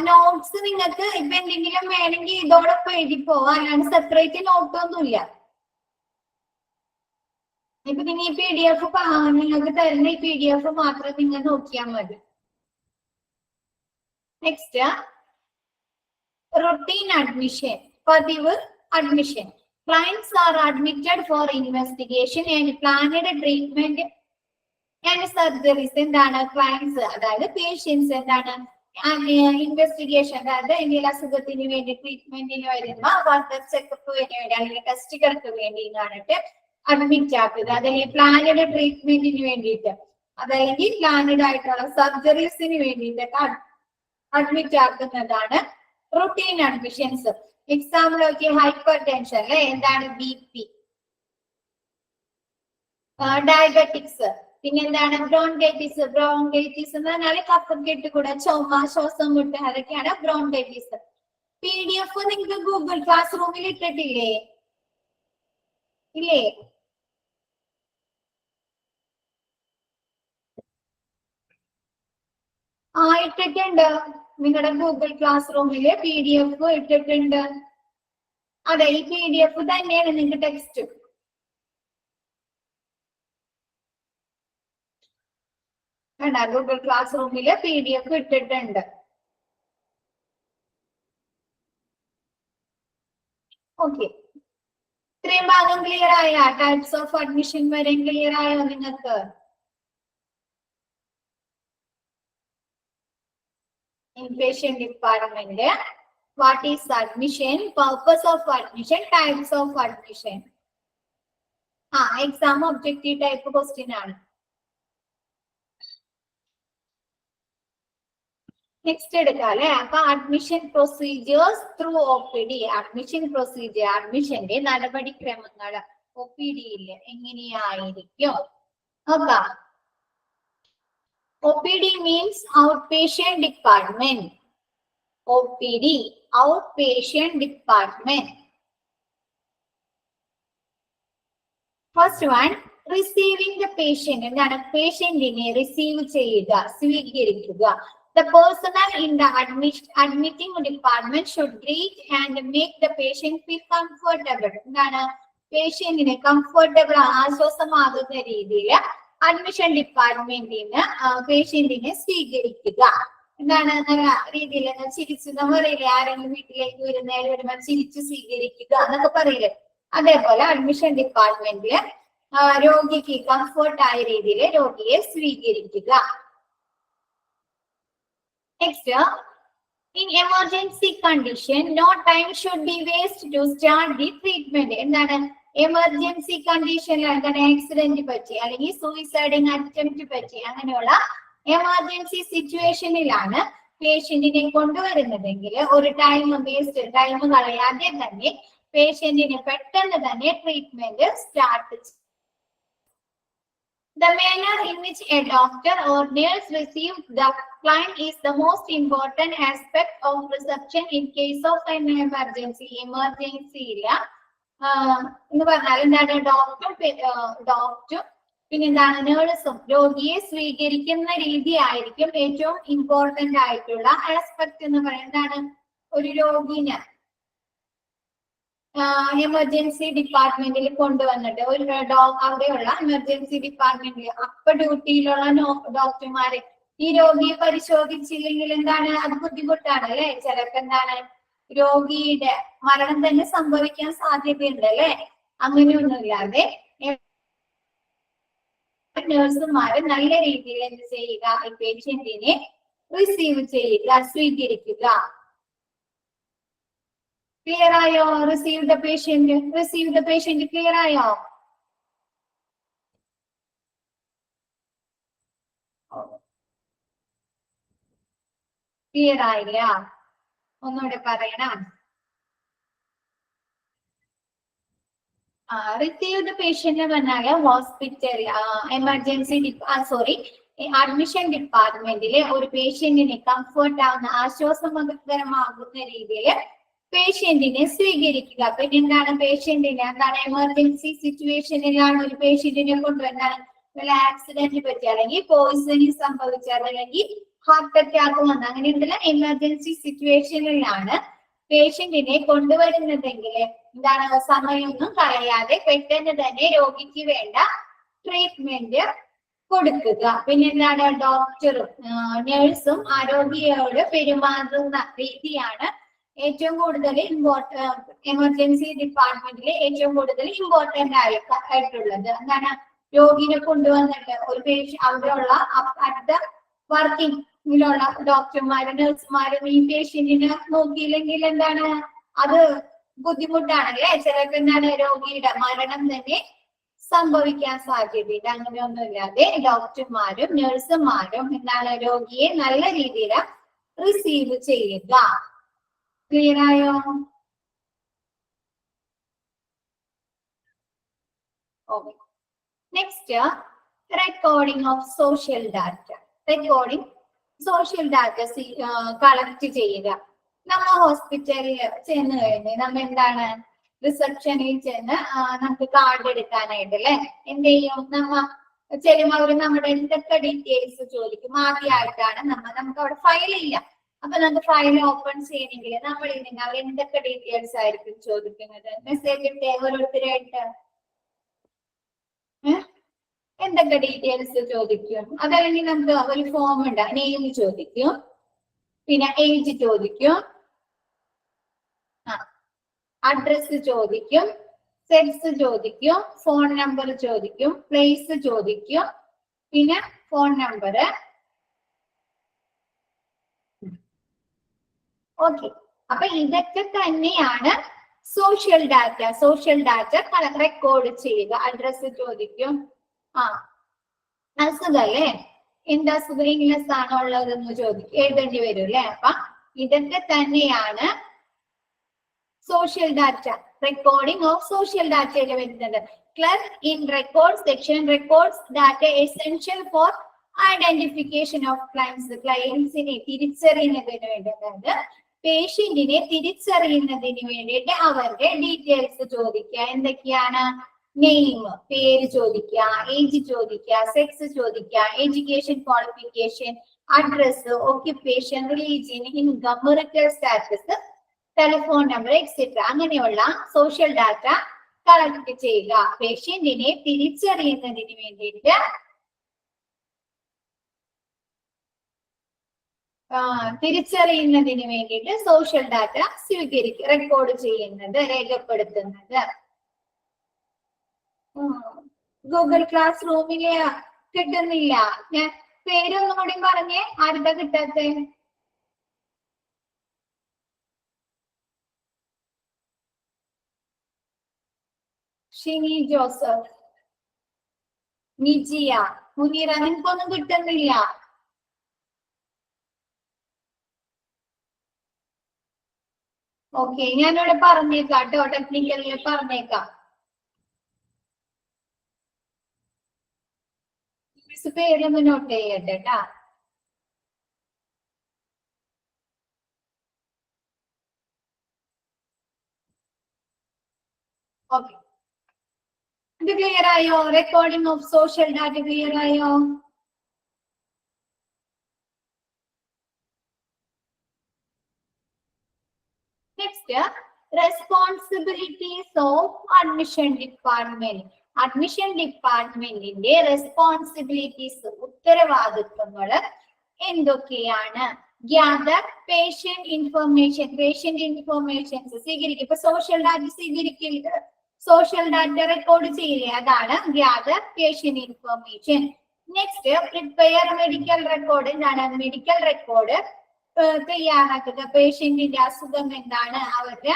നോട്ട്സ് നിങ്ങൾക്ക് ഇപ്പൊ എന്തെങ്കിലും വേണമെങ്കിൽ ഇതോടൊപ്പം എഴുതി പോവാം, അല്ലാണ്ട് സെപ്പറേറ്റ് നോട്ടൊന്നുമില്ല. ഇപ്പൊ നിങ്ങൾ ഈ PDF നിങ്ങൾക്ക് തരുന്ന ഈ PDF മാത്രം നിങ്ങൾ നോക്കിയാൽ മതി. നെക്സ്റ്റ് routine admission, പതിവ് admission. Clients are admitted for investigation and planned treatment and surgeries. എന്താണ് clients, അതായത് patients എന്താണ് ഇൻവെസ്റ്റിഗേഷൻ, അതായത് എന്തെങ്കിലും അസുഖത്തിന് വേണ്ടി ട്രീറ്റ്മെന്റിന് വരുന്ന ഫർദർ ചെക്കപ്പിന് വേണ്ടി അല്ലെങ്കിൽ ടെസ്റ്റുകൾക്ക് വേണ്ടി പറഞ്ഞിട്ട് അഡ്മിറ്റ് ആക്കുക. അതല്ലെങ്കിൽ പ്ലാനഡ് ട്രീറ്റ്മെന്റിന് വേണ്ടിയിട്ട്, അതല്ലെങ്കിൽ പ്ലാനഡ് ആയിട്ടുള്ള സർജറീസിന് വേണ്ടിയിട്ടൊക്കെ അഡ്മിറ്റ് ആക്കുന്നതാണ് റുട്ടീൻ അഡ്മിഷൻസ്. എക്സാമ്പിൾ നോക്കി ഹൈപ്പർ ടെൻഷൻ അല്ലെ, എന്താണ് BP, ഡയബറ്റിക്സ്, പിന്നെന്താണ് ബ്രോങ്കൈറ്റിസ്. ബ്രോങ്കൈറ്റിസ് എന്ന് പറഞ്ഞാൽ കഫക്കെട്ട് കൂടെ ചുമ, ശ്വാസം മുട്ട്, അതൊക്കെയാണ് ബ്രോങ്കൈറ്റിസ്. PDF നിങ്ങൾക്ക് ഗൂഗിൾ ക്ലാസ് റൂമിൽ ഇട്ടിട്ടില്ലേ? ഇല്ലേ? ഇട്ടിട്ടുണ്ട്. നിങ്ങളുടെ ഗൂഗിൾ ക്ലാസ് റൂമില് PDF ഇട്ടിട്ടുണ്ട്. അതെ, ഈ PDF തന്നെയാണ് നിങ്ങൾക്ക് ടെക്സ്റ്റ്. ഗൂഗിൾ ക്ലാസ് റൂമില് PDF ഇട്ടിട്ടുണ്ട്. ഓക്കെ, ഇത്രയും ഭാഗം ക്ലിയർ ആയ? ടൈപ്സ് ഓഫ് അഡ്മിഷൻ വരെ ക്ലിയർ ആയോ നിങ്ങൾക്ക്? Inpatient department, what is admission, purpose of admission, types of admission. Exam objective type question ആണ്. നെക്സ്റ്റ് എടുക്കാം അല്ലെ. അപ്പൊ admission procedures through OPD. Admission procedure, അഡ്മിഷന്റെ നടപടിക്രമങ്ങൾ OPD-യിൽ എങ്ങനെയായിരിക്കും നോക്കാം. OPD means outpatient department. OPD, outpatient department. First one, receiving the patient. എന്താണ് പേഷ്യന്റിനെ റിസീവ് ചെയ്യുക, സ്വീകരിക്കുക. The personnel in the admitting department should greet and make the patient feel comfortable. എന്താണ് പേഷ്യന്റിനെ comfortable, ആശ്വാസമാകുന്ന രീതിയിൽ അഡ്മിഷൻ ഡിപ്പാർട്ട്മെന്റിന് പേഷ്യന്റിനെ സ്വീകരിക്കുക. എന്താണ് നല്ല രീതിയിൽ ചിരിച്ചു, നമ്മൾ പറയില്ലേ ആരെങ്കിലും വീട്ടിലേക്ക് വരുമ്പോൾ ചിരിച്ചു സ്വീകരിക്കുക എന്നൊക്കെ പറയില്ലേ, അതേപോലെ അഡ്മിഷൻ ഡിപ്പാർട്ട്മെന്റില് രോഗിക്ക് കംഫർട്ട് ആയ രീതിയിൽ രോഗിയെ സ്വീകരിക്കുക. Next, in emergency condition, no time should be wasted to start the treatment. എന്താണ് എമർജൻസി കണ്ടീഷനിൽ, എന്താണ് ആക്സിഡന്റ് പറ്റി അല്ലെങ്കിൽ സൂയിസൈഡിങ് അറ്റംപ്റ്റ് പറ്റി അങ്ങനെയുള്ള എമർജൻസി സിറ്റുവേഷനിലാണ് പേഷ്യന്റിനെ കൊണ്ടുവരുന്നതെങ്കിൽ ഒരു ടൈം കളയാതെ തന്നെ പേഷ്യന്റിനെ പെട്ടെന്ന് തന്നെ treatment start. The manner in which a doctor or nurse receives the client is the most important aspect of reception in case of an emergency. Emergency എന്ന് പറഞ്ഞാൽ എന്താണ് ഡോക്ടർ പിന്നെന്താണ് നേഴ്സും രോഗിയെ സ്വീകരിക്കുന്ന രീതി ആയിരിക്കും ഏറ്റവും ഇമ്പോർട്ടന്റ് ആയിട്ടുള്ള ആസ്പെക്ട് എന്ന് പറയുന്നതാണ്. ഒരു രോഗിനെ എമർജൻസി ഡിപ്പാർട്ട്മെന്റിൽ കൊണ്ടുവന്നിട്ട് അവിടെയുള്ള എമർജൻസി ഡിപ്പാർട്ട്മെന്റിൽ ഡ്യൂട്ടിയിലുള്ള ഡോക്ടർമാരെ ഈ രോഗിയെ പരിശോധിച്ചില്ലെങ്കിൽ എന്താണ് അത് ബുദ്ധിമുട്ടാണ് അല്ലെ. ചിലപ്പോ എന്താണ് രോഗിയുടെ മരണം തന്നെ സംഭവിക്കാൻ സാധ്യതയുണ്ട് അല്ലെ. അങ്ങനെയൊന്നുമില്ലാതെ നഴ്സുമാര് നല്ല രീതിയിൽ എന്ത് ചെയ്യുക, ഈ പേഷ്യന്റിനെ റിസീവ് ചെയ്യുക, സ്വീകരിക്കുക. ക്ലിയർ ആയോ? റിസീവ് ദ പേഷ്യന്റ് ക്ലിയർ ആയോ? ക്ലിയർ ആയില്ല? ഒന്നുകൂടെ പറയണം. റിസീവ് ദ പേഷ്യന്റ് എന്ന് പറഞ്ഞാല് ഹോസ്പിറ്റൽ എമർജൻസി അഡ്മിഷൻ ഡിപ്പാർട്ട്മെന്റിലെ ഒരു പേഷ്യന്റിനെ കംഫർട്ട് ആവുന്ന ആശ്വാസകരമാകുന്ന രീതിയിൽ പേഷ്യന്റിനെ സ്വീകരിക്കുക. പിന്നെ എന്താണ് പേഷ്യന്റിനെ എന്താണ് എമർജൻസി സിറ്റുവേഷനിലാണ് ഒരു പേഷ്യന്റിനെ കൊണ്ടുവന്നാൽ വല്ല ആക്സിഡന്റ് പറ്റി അല്ലെങ്കിൽ പോയിസണിങ് സംഭവിച്ചാൽ അല്ലെങ്കിൽ ഹാർട്ട് അറ്റാക്ക് വന്ന അങ്ങനെയുള്ള എമർജൻസി സിറ്റുവേഷനിലാണ് പേഷ്യന്റിനെ കൊണ്ടുവരുന്നതെങ്കിൽ എന്താണ് സമയമൊന്നും കളയാതെ പെട്ടെന്ന് തന്നെ രോഗിക്ക് വേണ്ട ട്രീറ്റ്മെന്റ് കൊടുക്കുക. പിന്നെ എന്താണ് ഡോക്ടറും നഴ്സും ആരോഗ്യയോട് പെരുമാറുന്ന രീതിയാണ് ഏറ്റവും കൂടുതൽ എമർജൻസി ഡിപ്പാർട്ട്മെന്റിൽ ഏറ്റവും കൂടുതൽ ഇമ്പോർട്ടന്റ് ആയിട്ടുള്ളത് എന്താണ്? രോഗിനെ കൊണ്ടുവന്നിട്ട് ഒരു അവിടെയുള്ള അടുത്ത വർക്കിംഗിലുള്ള ഡോക്ടർമാരും നഴ്സുമാരും ഈ പേഷ്യന്റിനെ നോക്കിയില്ലെങ്കിൽ എന്താണ് അത് ബുദ്ധിമുട്ടാണല്ലേ? ചിലർക്ക് എന്താണ് രോഗിയുടെ മരണം തന്നെ സംഭവിക്കാൻ സാധ്യതയില്ല. അങ്ങനെയൊന്നുമില്ലാതെ ഡോക്ടർമാരും നഴ്സുമാരും എന്താണ് രോഗിയെ നല്ല രീതിയിൽ റിസീവ് ചെയ്യുക. ക്ലിയർ ആയോ? Okay. Next, recording of social data. Recording social data collect ചെയ്യുക. നമ്മ ഹോസ്പിറ്റലിൽ ചെന്ന് കഴിഞ്ഞ് നമ്മ എന്താണ് റിസപ്ഷനിൽ ചെന്ന് നമുക്ക് കാർഡ് എടുക്കാനായിട്ട് അല്ലെ എന്ത് ചെയ്യും? നമ്മ ചെല്ലുമ്പോൾ അവര് നമ്മുടെ എന്തൊക്കെ ഡീറ്റെയിൽസ് ചോദിക്കും. ആദ്യമായിട്ടാണ് നമുക്ക് അവിടെ ഫയലില്ല. അപ്പൊ നമുക്ക് ഫയൽ ഓപ്പൺ ചെയ്യണമെങ്കിൽ നമ്മൾ അവർ എന്തൊക്കെ ഡീറ്റെയിൽസ് ആയിരിക്കും ചോദിക്കുന്നത്? മെസ്സേജ് ഇട്ടേ ഓരോരുത്തരായിട്ട് എന്തൊക്കെ ഡീറ്റെയിൽസ് ചോദിക്കും? അതല്ലെങ്കിൽ നമുക്ക് ഒരു ഫോം ഉണ്ട്, നെയിം ചോദിക്കും, പിന്നെ ഏജ് ചോദിക്കും, അഡ്രസ് ചോദിക്കും, സെക്സ് ചോദിക്കും, ഫോൺ നമ്പർ ചോദിക്കും, പ്ലേസ് ചോദിക്കും, പിന്നെ ഫോൺ നമ്പർ. ഓക്കെ. അപ്പൊ ഇതൊക്കെ തന്നെയാണ് social data. Social data record ചെയ്യുക. അഡ്രസ് ചോദിക്കും. അസുഖല്ലേ, എന്ത് അസുഖം ഇംഗ്ലീഷ് ആണോ ഉള്ളതെന്ന് ചോദിക്കും, എഴുതേണ്ടി വരും അല്ലെ? അപ്പൊ ഇതൊക്കെ തന്നെയാണ് social data. Recording of social ഡാറ്റയിൽ വരുന്നത്. Clerk in record section records data essential for identification of claims. ക്ലൈംസിനെ തിരിച്ചറിയുന്നതിന് വേണ്ടി, അതായത് പേഷ്യന്റിനെ തിരിച്ചറിയുന്നതിന് വേണ്ടിയിട്ട് അവരുടെ ഡീറ്റെയിൽസ് ചോദിക്കുക. എന്തൊക്കെയാണ്? നെയിം, പേര് ചോദിക്കുക, ഏജ് ചോദിക്കുക, സെക്സ് ചോദിക്കുക, education qualification, address, occupation, religion, income, marital status, telephone number etcetera. അങ്ങനെയുള്ള സോഷ്യൽ ഡാറ്റ കളക്ട് ചെയ്യുക. പേഷ്യന്റിനെ തിരിച്ചറിയുന്നതിന് വേണ്ടിയിട്ട് സോഷ്യൽ ഡാറ്റ സ്വീകരിക്കുക, റെക്കോർഡ് ചെയ്യുന്നത്, രേഖപ്പെടുത്തുന്നത്. ഗൂഗിൾ ക്ലാസ് റൂമില് കിട്ടുന്നില്ല. ഞാൻ പേരൊന്നും കൂടി പറഞ്ഞേ, ആരുടെ കിട്ടാത്തെ? ഷിനി ജോസഫ്, നിജിയ, മുനീറ, നിങ്ങൾക്കൊന്നും കിട്ടുന്നില്ല. ഓക്കെ, ഞാനിവിടെ പറഞ്ഞേക്കാം കേട്ടോ, ടെക്നിക്കലിൽ പറഞ്ഞേക്കാം. പേരൊന്ന് നോട്ട് ചെയ്യട്ടെ കേട്ടാ. ഓക്കെ, ഇത് ക്ലിയർ ആയോ? Recording of social data clear ആയോ? Next, responsibilities of admission department. Admission ഡിപ്പാർട്ട്മെന്റിന്റെ റെസ്പോൺസിബിലിറ്റീസ്, ഉത്തരവാദിത്വങ്ങൾ എന്തൊക്കെയാണ്? Gather patient information. Patient informations സ്വീകരിക്കും. ഇപ്പൊ സോഷ്യൽ ഡാറ്റ സ്വീകരിക്കില്ല, സോഷ്യൽ ഡാറ്റ റെക്കോർഡ് ചെയ്യില്ലേ, അതാണ് gather patient information. Next, prepare medical record. എന്താണ് മെഡിക്കൽ റെക്കോർഡ് തയ്യാറാക്കുക? പേഷ്യന്റിന്റെ അസുഖം എന്താണ്, അവരുടെ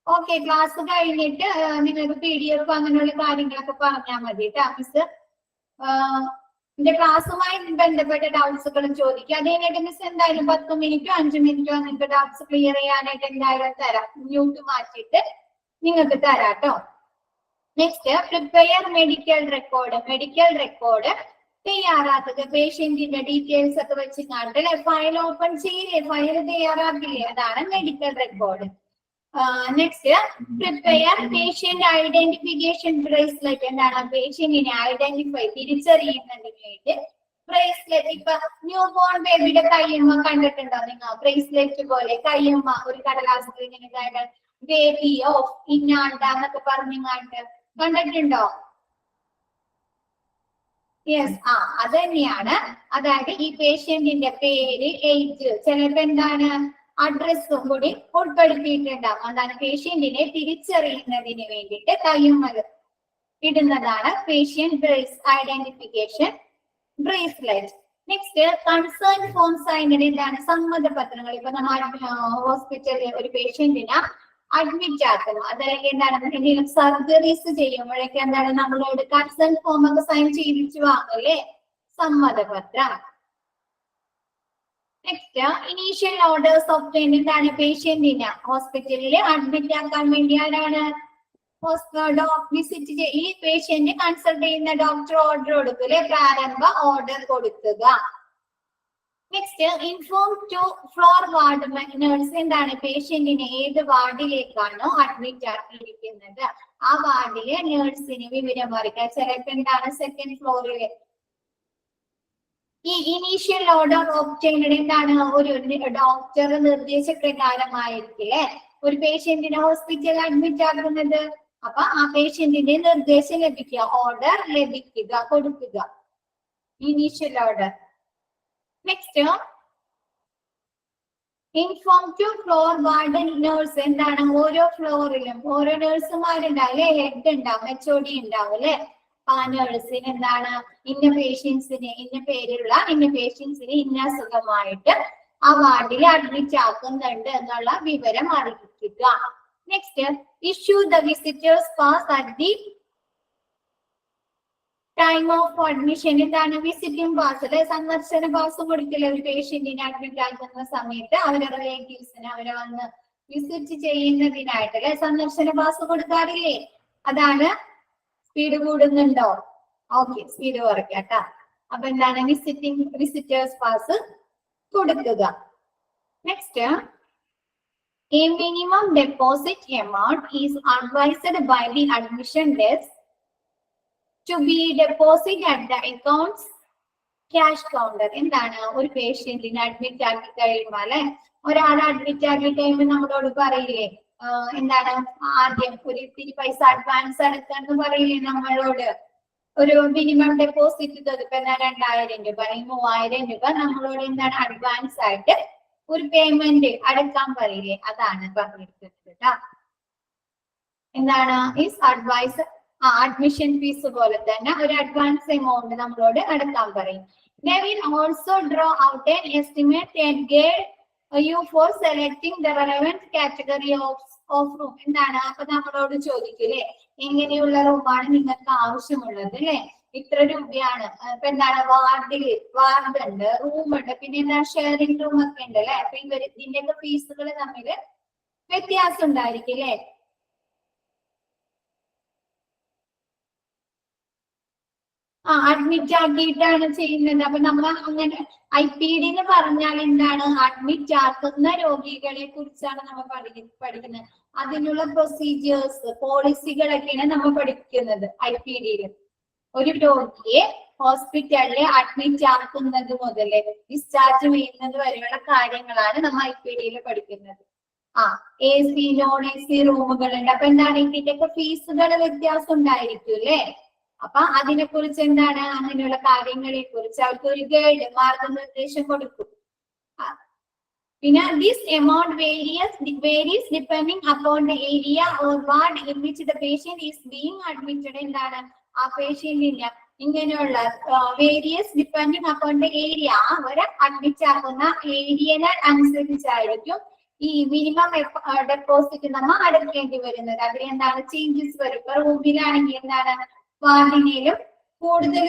ഓക്കെ. ക്ലാസ് കഴിഞ്ഞിട്ട് നിങ്ങൾക്ക് PDF അങ്ങനെയുള്ള കാര്യങ്ങളൊക്കെ പറഞ്ഞാൽ മതി കേട്ടോ. മിസ് എന്റെ ക്ലാസ്സുമായി ബന്ധപ്പെട്ട ഡൗട്ട്സുകളും ചോദിക്കുക. അത് കഴിഞ്ഞിട്ട് മിസ് എന്തായാലും 10 മിനിറ്റോ 5 മിനിറ്റോ നിങ്ങൾക്ക് ഡൗട്ട്സ് ക്ലിയർ ചെയ്യാനായിട്ട് എന്തായാലും തരാം. മ്യൂട്ട് മാറ്റിയിട്ട് നിങ്ങൾക്ക് തരാം കേട്ടോ. Next, prepare medical record. Medical record തയ്യാറാക്കുക. പേഷ്യന്റിന്റെ ഡീറ്റെയിൽസ് ഒക്കെ വെച്ചിട്ട് ഫയൽ ഓപ്പൺ ചെയ്യില്ലേ, ഫയൽ തയ്യാറാക്കില്ലേ, അതാണ് medical record. Next, prepare patient identification bracelet. എന്താണ് പേഷ്യന്റിനെ ഐഡന്റിഫൈ തിരിച്ചറിയുന്നതിന് വേണ്ടി ബ്രേസ്ലെറ്റ്. ഇപ്പൊ ന്യൂ ബോൺ ബേബിയുടെ കയ്യമ്മ കണ്ടിട്ടുണ്ടോ നിങ്ങൾ? ബ്രേസ്ലെറ്റ് പോലെ കയ്യമ്മ ഒരു കടലാസിൽ ഇങ്ങനെ ബേബി ഓഫ് ഇന്നാണ്ട എന്നൊക്കെ പറഞ്ഞിങ്ങാണ്ട് കണ്ടിട്ടുണ്ടോ? യെസ്, അത് തന്നെയാണ്. അതായത് ഈ പേഷ്യന്റിന്റെ പേര്, ഏജ്, ചിലപ്പോ എന്താണ് അഡ്രസ്സും കൂടി ഉൾപ്പെടുത്തിയിട്ടുണ്ടാവും. അതാണ് പേഷ്യന്റിനെ തിരിച്ചറിയുന്നതിന് വേണ്ടിയിട്ട് കയ്യുമ്മൽ ഇടുന്നതാണ് patient brace identification bracelet. Next concern form സൈനിന് എന്താണ് സമ്മതപത്രങ്ങൾ. ഇപ്പൊ നമ്മൾ ഹോസ്പിറ്റലിൽ ഒരു പേഷ്യന്റിനെ അഡ്മിറ്റ് ആക്കുന്നു, അതല്ലെങ്കിൽ എന്താണ് എന്തെങ്കിലും സർജറീസ് ചെയ്യുമ്പോഴേക്ക് എന്താണ് നമ്മളോട് കൺസേൺ ഫോം ഒക്കെ സൈൻ ചെയ്തിട്ട് വാങ്ങല്ലേ, സമ്മതപത്രം. നെക്സ്റ്റ് ഇനീഷ്യൽ ഓർഡേഴ്സ് ഓഫ് എന്താണ് പേഷ്യന്റിനെ ഹോസ്പിറ്റലിൽ അഡ്മിറ്റ് ആക്കാൻ വേണ്ടി ആരാണ് വിസിറ്റ് ഈ പേഷ്യന്റ് കൺസൾട്ട് ചെയ്യുന്ന ഡോക്ടർ ഓർഡർ കൊടുക്കല്, പ്രാരംഭ ഓർഡർ കൊടുക്കുക. Next inform to floor ward nurse എന്താണ് പേഷ്യന്റിനെ ഏത് വാർഡിലേക്കാണോ അഡ്മിറ്റ് ആക്കിയിരിക്കുന്നത് ആ വാർഡിലെ നേഴ്സിന് വിവരം അറിയിക്കുക. ചിലപ്പോൾ എന്താണ് സെക്കൻഡ് ഫ്ലോറിൽ. ഈ ഇനീഷ്യൽ ഓർഡർ ഒബ്റ്റെയിൻഡ് എന്താണ് ഒരു ഡോക്ടർ നിർദ്ദേശപ്രകാരമായിരിക്കില്ലേ ഒരു പേഷ്യന്റിനെ ഹോസ്പിറ്റലിൽ അഡ്മിറ്റ് ആക്കുന്നത്. അപ്പൊ ആ പേഷ്യന്റിന്റെ നിർദ്ദേശം ലഭിക്കുക, ഓർഡർ ലഭിക്കുക, കൊടുക്കുക, initial order. Next inform to floor ward nurse എന്താണ് ഓരോ ഫ്ലോറിലും ഓരോ നേഴ്സുമാരുണ്ടാവില്ലേ, ഹെഡ് ഉണ്ടാവും, HOD ഉണ്ടാവും അല്ലെ. ആ നേഴ്സിന് എന്താണ് ഇന്ന പേഷ്യൻസിന് ഇന്ന പേരുള്ള ഇന്ന പേഷ്യൻസിന് ഇന്ന അസുഖമായിട്ട് ആ വാർഡിൽ അഡ്മിറ്റ് ആക്കുന്നുണ്ട് എന്നുള്ള വിവരം അറിയിക്കുക. Next issue the visitors pass at the time of admission. എന്താണ് വിസിറ്റിംഗ് പാസ് അല്ലെ, സന്ദർശന പാസ് കൊടുക്കില്ല ഒരു പേഷ്യന്റിനെ അഡ്മിറ്റ് ആക്കുന്ന സമയത്ത് അവരുടെ റിലേറ്റീവ്സിന് അവരെ വന്ന് വിസിറ്റ് ചെയ്യുന്നതിനായിട്ട് അല്ലെ സന്ദർശന പാസ് കൊടുക്കാറില്ലേ. അതാണ് സ്പീഡ് കൂടുന്നുണ്ടോ? ഓക്കെ, സ്പീഡ് കുറയ്ക്കാട്ടോ. അപ്പൊ എന്താണ് വിസിറ്റേഴ്സ് പാസ് കൊടുക്കുക. Next a minimum deposit amount is advised by the admission desk to be deposited at the accounts cash counter. എന്താണ് ഒരു പേഷ്യന്റിനെ അഡ്മിറ്റ് ആക്കി കഴിയുമ്പോൾ അല്ലെ ഒരാളെ അഡ്മിറ്റ് ആക്കി കഴിയുമ്പോൾ നമ്മളോട് പറയില്ലേ എന്താണ് ആദ്യം ഒരു ഇത്തിരി പൈസ അഡ്വാൻസ് അടക്കാന്ന് പറയില്ലേ നമ്മളോട്. ഒരു മിനിമം ഡെപ്പോസിറ്റ് ഇപ്പൊ എന്താ 2000 രൂപ അല്ലെങ്കിൽ 3000 രൂപ നമ്മളോട് എന്താണ് അഡ്വാൻസ് ആയിട്ട് ഒരു പേയ്മെന്റ് അടക്കാൻ പറയില്ലേ, അതാണ് പറഞ്ഞിരിക്കുന്നത് കേട്ടോ. എന്താണ് ഈസ് അഡ്വൈസ് അഡ്മിഷൻ ഫീസ് പോലെ തന്നെ ഒരു അഡ്വാൻസ് എമൗണ്ട് നമ്മളോട് അടക്കാൻ പറയും. They will also draw out an estimate and guide you for selecting the relevant category of room. എന്താണ് അപ്പൊ നമ്മളോട് ചോദിക്കില്ലേ എങ്ങനെയുള്ള റൂമാണ് നിങ്ങൾക്ക് ആവശ്യമുള്ളത് അല്ലെ, ഇത്ര രൂപയാണ്. ഇപ്പൊ എന്താണ് വാർഡ് ഉണ്ട്, റൂം ഉണ്ട്, പിന്നെ എന്താ ഷെയറിംഗ് റൂം ഒക്കെ ഉണ്ട് അല്ലെ. അപ്പൊ ഇതിന്റെയൊക്കെ ഫീസുകൾ തമ്മിൽ വ്യത്യാസം ഉണ്ടായിരിക്കില്ലേ. അഡ്മിറ്റ് ആക്കിയിട്ടാണ് ചെയ്യുന്നത്. അപ്പൊ നമ്മൾ അങ്ങനെ IPD എന്ന് പറഞ്ഞാൽ എന്താണ് അഡ്മിറ്റ് ആക്കുന്ന രോഗികളെ കുറിച്ചാണ് നമ്മൾ പഠിക്കുന്നത്. അതിനുള്ള പ്രൊസീജിയേഴ്സ് പോളിസികളൊക്കെയാണ് നമ്മൾ പഠിക്കുന്നത് IPD-യിൽ. ഒരു രോഗിയെ ഹോസ്പിറ്റലിൽ അഡ്മിറ്റ് ആക്കുന്നത് മുതൽ ഡിസ്ചാർജ് ചെയ്യുന്നത് വരെയുള്ള കാര്യങ്ങളാണ് നമ്മൾ IPD-യിൽ പഠിക്കുന്നത്. AC non AC റൂമുകളുണ്ട്. അപ്പൊ എന്താണ് ഇതിന്റെയൊക്കെ ഫീസുകൾ വ്യത്യാസം ഉണ്ടായിരിക്കും അല്ലെ. അപ്പൊ അതിനെ കുറിച്ച് എന്താണ് അങ്ങനെയുള്ള കാര്യങ്ങളെ കുറിച്ച് അവർക്ക് ഒരു ഗൈഡ് മാർഗനിർദ്ദേശം കൊടുക്കും. പിന്നെ this amount varies depending upon the area or ward in which the patient is being admitted. എന്താണ് ആ പേഷ്യന്റിന്റെ ഇങ്ങനെയുള്ള various depending upon the area അവരെ അഡ്മിറ്റ് ആക്കുന്ന ഏരിയനെ അനുസരിച്ചായിരിക്കും ഈ മിനിമം ഡെപ്പോസിറ്റ് നമ്മൾ അടയ്ക്കേണ്ടി വരുന്നത്. അതിൽ എന്താണ് ചേഞ്ചസ് വരും. ഇപ്പൊ റൂമിലാണെങ്കിൽ എന്താണ് വാർഡിനേലും കൂടുതൽ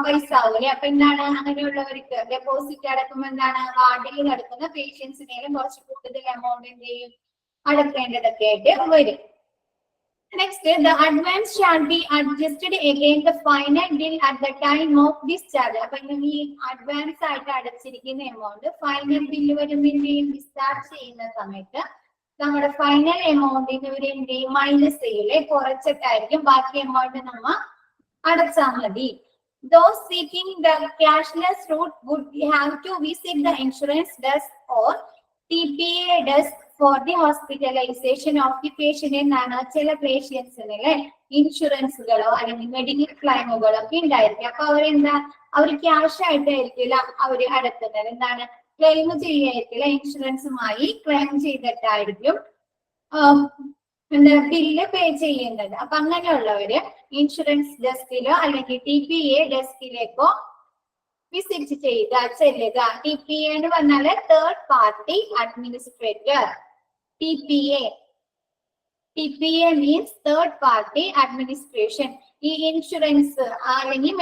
പൈസ ആവൂലേ. അപ്പൊ എന്താണ് അങ്ങനെയുള്ളവർക്ക് ഡെപ്പോസിറ്റ് അടക്കുമ്പോൾ എന്താണ് വാർഡിൽ നടക്കുന്ന പേഷ്യൻസിനേലും കുറച്ച് കൂടുതൽ എമൗണ്ട് എന്ത് ചെയ്യും അടക്കേണ്ടതൊക്കെ ആയിട്ട് വരും. Next the advance shall be adjusted again the final bill at the time of discharge. അപ്പൊ ഈ അഡ്വാൻസ് ആയിട്ട് അടച്ചിരിക്കുന്ന എമൗണ്ട് ഫൈനൽ ബില്ല് വരുമ്പോഴേയും ഡിസ്ചാർജ് ചെയ്യുന്ന സമയത്ത് നമ്മുടെ ഫൈനൽ എമൗണ്ടിന് ഒരു എന്ത് ചെയ്യും മൈനസ് ചെയ്യൂലേ, കുറച്ചിട്ടായിരിക്കും ബാക്കി എമൗണ്ട് നമ്മ അടച്ചാൽ മതി. Those seeking the cashless route would have to visit the insurance desk or TPA desk for the hospitalization of the patient. എന്നാണ് ചില പേഷ്യൻസിനെ ഇൻഷുറൻസുകളോ അല്ലെങ്കിൽ മെഡിക്കൽ ക്ലെയിമുകളോ ഒക്കെ ഉണ്ടായിരിക്കും. അപ്പൊ അവർ ക്യാഷ് ആയിട്ടായിരിക്കില്ല അവര് അടക്കുന്നത്. എന്താണ് ക്ലെയിം ചെയ്യായിരിക്കില്ല, ഇൻഷുറൻസുമായി ക്ലെയിം ചെയ്തിട്ടായിരിക്കും ബില്ല് പേ ചെയ്യുന്നത്. അപ്പൊ അങ്ങനെയുള്ളവര് ഇൻഷുറൻസ് ഡെസ്കിലോ അല്ലെങ്കിൽ TPA ഡെസ്കിലേക്കോ വിസിറ്റ് ചെല്ലുക. TPA എന്ന് പറഞ്ഞാല് third party administrator. TPA means third party administration. ഈ ഇൻഷുറൻസ് അല്ലെങ്കിൽ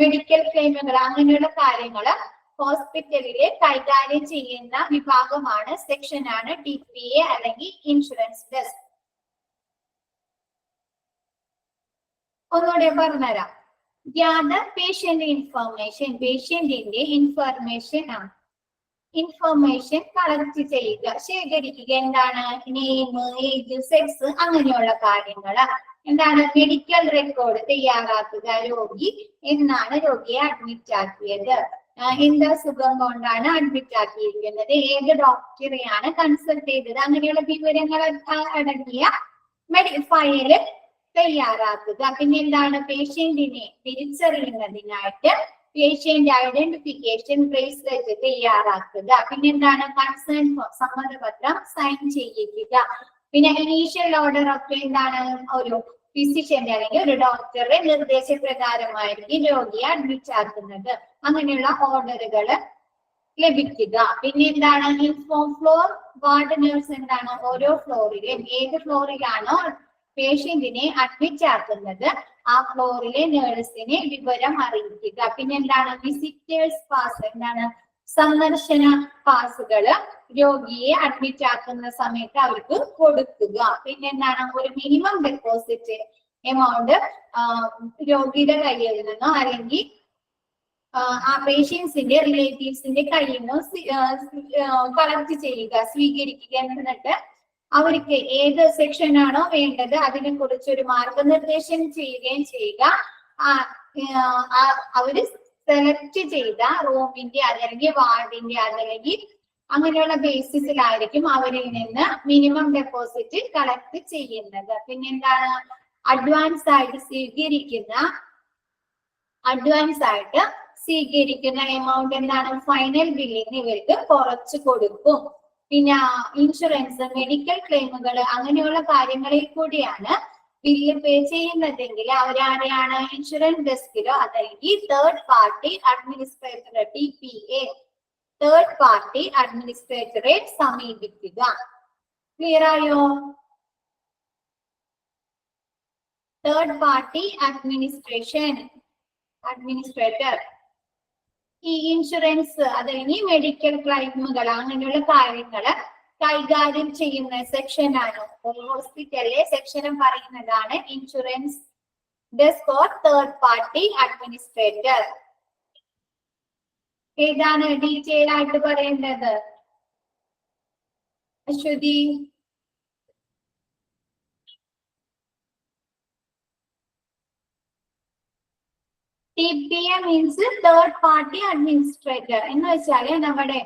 മെഡിക്കൽ ക്ലെയിമുകൾ അങ്ങനെയുള്ള കാര്യങ്ങള് ഹോസ്പിറ്റലില് കൈകാര്യം ചെയ്യുന്ന വിഭാഗമാണ്, സെക്ഷനാണ് TPA അല്ലെങ്കിൽ ഇൻഷുറൻസ് ഡെസ്ക്. ഒന്നുകൂടെ പറഞ്ഞുതരാം. ഗ്യാദർ പേഷ്യന്റ് ഇൻഫർമേഷൻ, പേഷ്യന്റിന്റെ ഇൻഫർമേഷൻ കളക്ട് ചെയ്യുക, ശേഖരിക്കുക. എന്താണ് നെയിം, ഏജ്, സെക്സ് അങ്ങനെയുള്ള കാര്യങ്ങള്. എന്താണ് മെഡിക്കൽ റെക്കോർഡ് തയ്യാറാക്കുക. രോഗി എന്നാണ് രോഗിയെ അഡ്മിറ്റ് ആക്കിയത്, എന്ത് അസുഖം കൊണ്ടാണ് അഡ്മിറ്റ് ആക്കിയിരിക്കുന്നത്, ഏത് ഡോക്ടറെയാണ് കൺസൾട്ട് ചെയ്തത്, അങ്ങനെയുള്ള വിവരങ്ങൾ അടങ്ങിയ ഫയല് തയ്യാറാക്കുക. പിന്നെ എന്താണ് പേഷ്യന്റിനെ തിരിച്ചറിയുന്നതിനായിട്ട് പേഷ്യന്റ് ഐഡന്റിഫിക്കേഷൻ ബ്രേസ്ലെറ്റ് തയ്യാറാക്കുക. പിന്നെ എന്താണ് കൺസേൺ സമ്മതപത്രം സൈൻ ചെയ്യിക്കുക. പിന്നെ ഇനീഷ്യൽ ഓർഡർ ഒക്കെ എന്താണ് ഒരു ഫിസിഷ്യന്റെ അല്ലെങ്കിൽ ഒരു ഡോക്ടറുടെ നിർദ്ദേശപ്രകാരമായിരിക്കും രോഗിയെ അഡ്മിറ്റ് ആക്കുന്നത്. അങ്ങനെയുള്ള ഓർഡറുകൾ ലഭിക്കുക. പിന്നെ എന്താണ് ഇൻഫോം ഫ്ലോർ വാർഡ് നേഴ്സ് എന്താണ് ഓരോ ഫ്ലോറിലും ഏത് ഫ്ലോറിലാണോ പേഷ്യന്റിനെ അഡ്മിറ്റ് ആക്കുന്നത് ആ ഫ്ലോറിലെ നേഴ്സിനെ വിവരം അറിയിക്കുക. പിന്നെ എന്താണ് വിസിറ്റേഴ്സ് പാസ്, എന്താണ് സന്ദർശന പാസുകള് രോഗിയെ അഡ്മിറ്റ് ആക്കുന്ന സമയത്ത് അവർക്ക് കൊടുക്കുക. പിന്നെ എന്താണ് ഒരു മിനിമം ഡെപ്പോസിറ്റ് എമൗണ്ട് രോഗിയുടെ കയ്യിൽ നിന്നോ അല്ലെങ്കിൽ ആ പേഷ്യൻസിന്റെ റിലേറ്റീവ്സിന്റെ കയ്യിൽ നിന്നോ കളക്ട് ചെയ്യുക, സ്വീകരിക്കുക. എന്നിട്ട് അവർക്ക് ഏത് സെക്ഷൻ ആണോ വേണ്ടത് അതിനെ കുറിച്ച് ഒരു മാർഗനിർദ്ദേശം ചെയ്യുകയും ചെയ്യുക. അവര് സെലക്ട് ചെയ്ത റൂമിന്റെ അതല്ലെങ്കിൽ വാർഡിന്റെ അതല്ലെങ്കിൽ അങ്ങനെയുള്ള ബേസിസിലായിരിക്കും അവരിൽ നിന്ന് മിനിമം ഡെപ്പോസിറ്റ് കളക്ട് ചെയ്യുന്നത്. പിന്നെ എന്താണ് അഡ്വാൻസ് ആയിട്ട് സ്വീകരിക്കുന്ന എമൗണ്ട് എന്താണ് ഫൈനൽ ബില്ലിന് ഇവർക്ക് കുറച്ച് കൊടുക്കും. പിന്നെ ഇൻഷുറൻസ്, മെഡിക്കൽ ക്ലെയിമുകൾ അങ്ങനെയുള്ള കാര്യങ്ങളിൽ കൂടിയാണ് ബില്ല് പേ ചെയ്യുന്നതെങ്കിൽ അവരാരെയാണ് ഇൻഷുറൻസ് ഡെസ്കിലോ അല്ലെങ്കിൽ third party administrator TPA third party അഡ്മിനിസ്ട്രേറ്ററെ സമീപിക്കുക. ക്ലിയർ ആയോ? തേർഡ് പാർട്ടി അഡ്മിനിസ്ട്രേറ്റർ ഈ ഇൻഷുറൻസ് അതല്ലെങ്കിൽ മെഡിക്കൽ ക്ലെയിമുകൾ അങ്ങനെയുള്ള കാര്യങ്ങള് കൈകാര്യം ചെയ്യുന്ന സെക്ഷനാണ്. ഹോസ്പിറ്റലിലെ സെക്ഷനും പറയുന്നതാണ് insurance desk or third party administrator. ഏതാണ് ഡീറ്റെയിൽ ആയിട്ട് പറയേണ്ടത്? Aswathy, TPA means third party administrator എന്ന് വെച്ചാല് നമ്മുടെ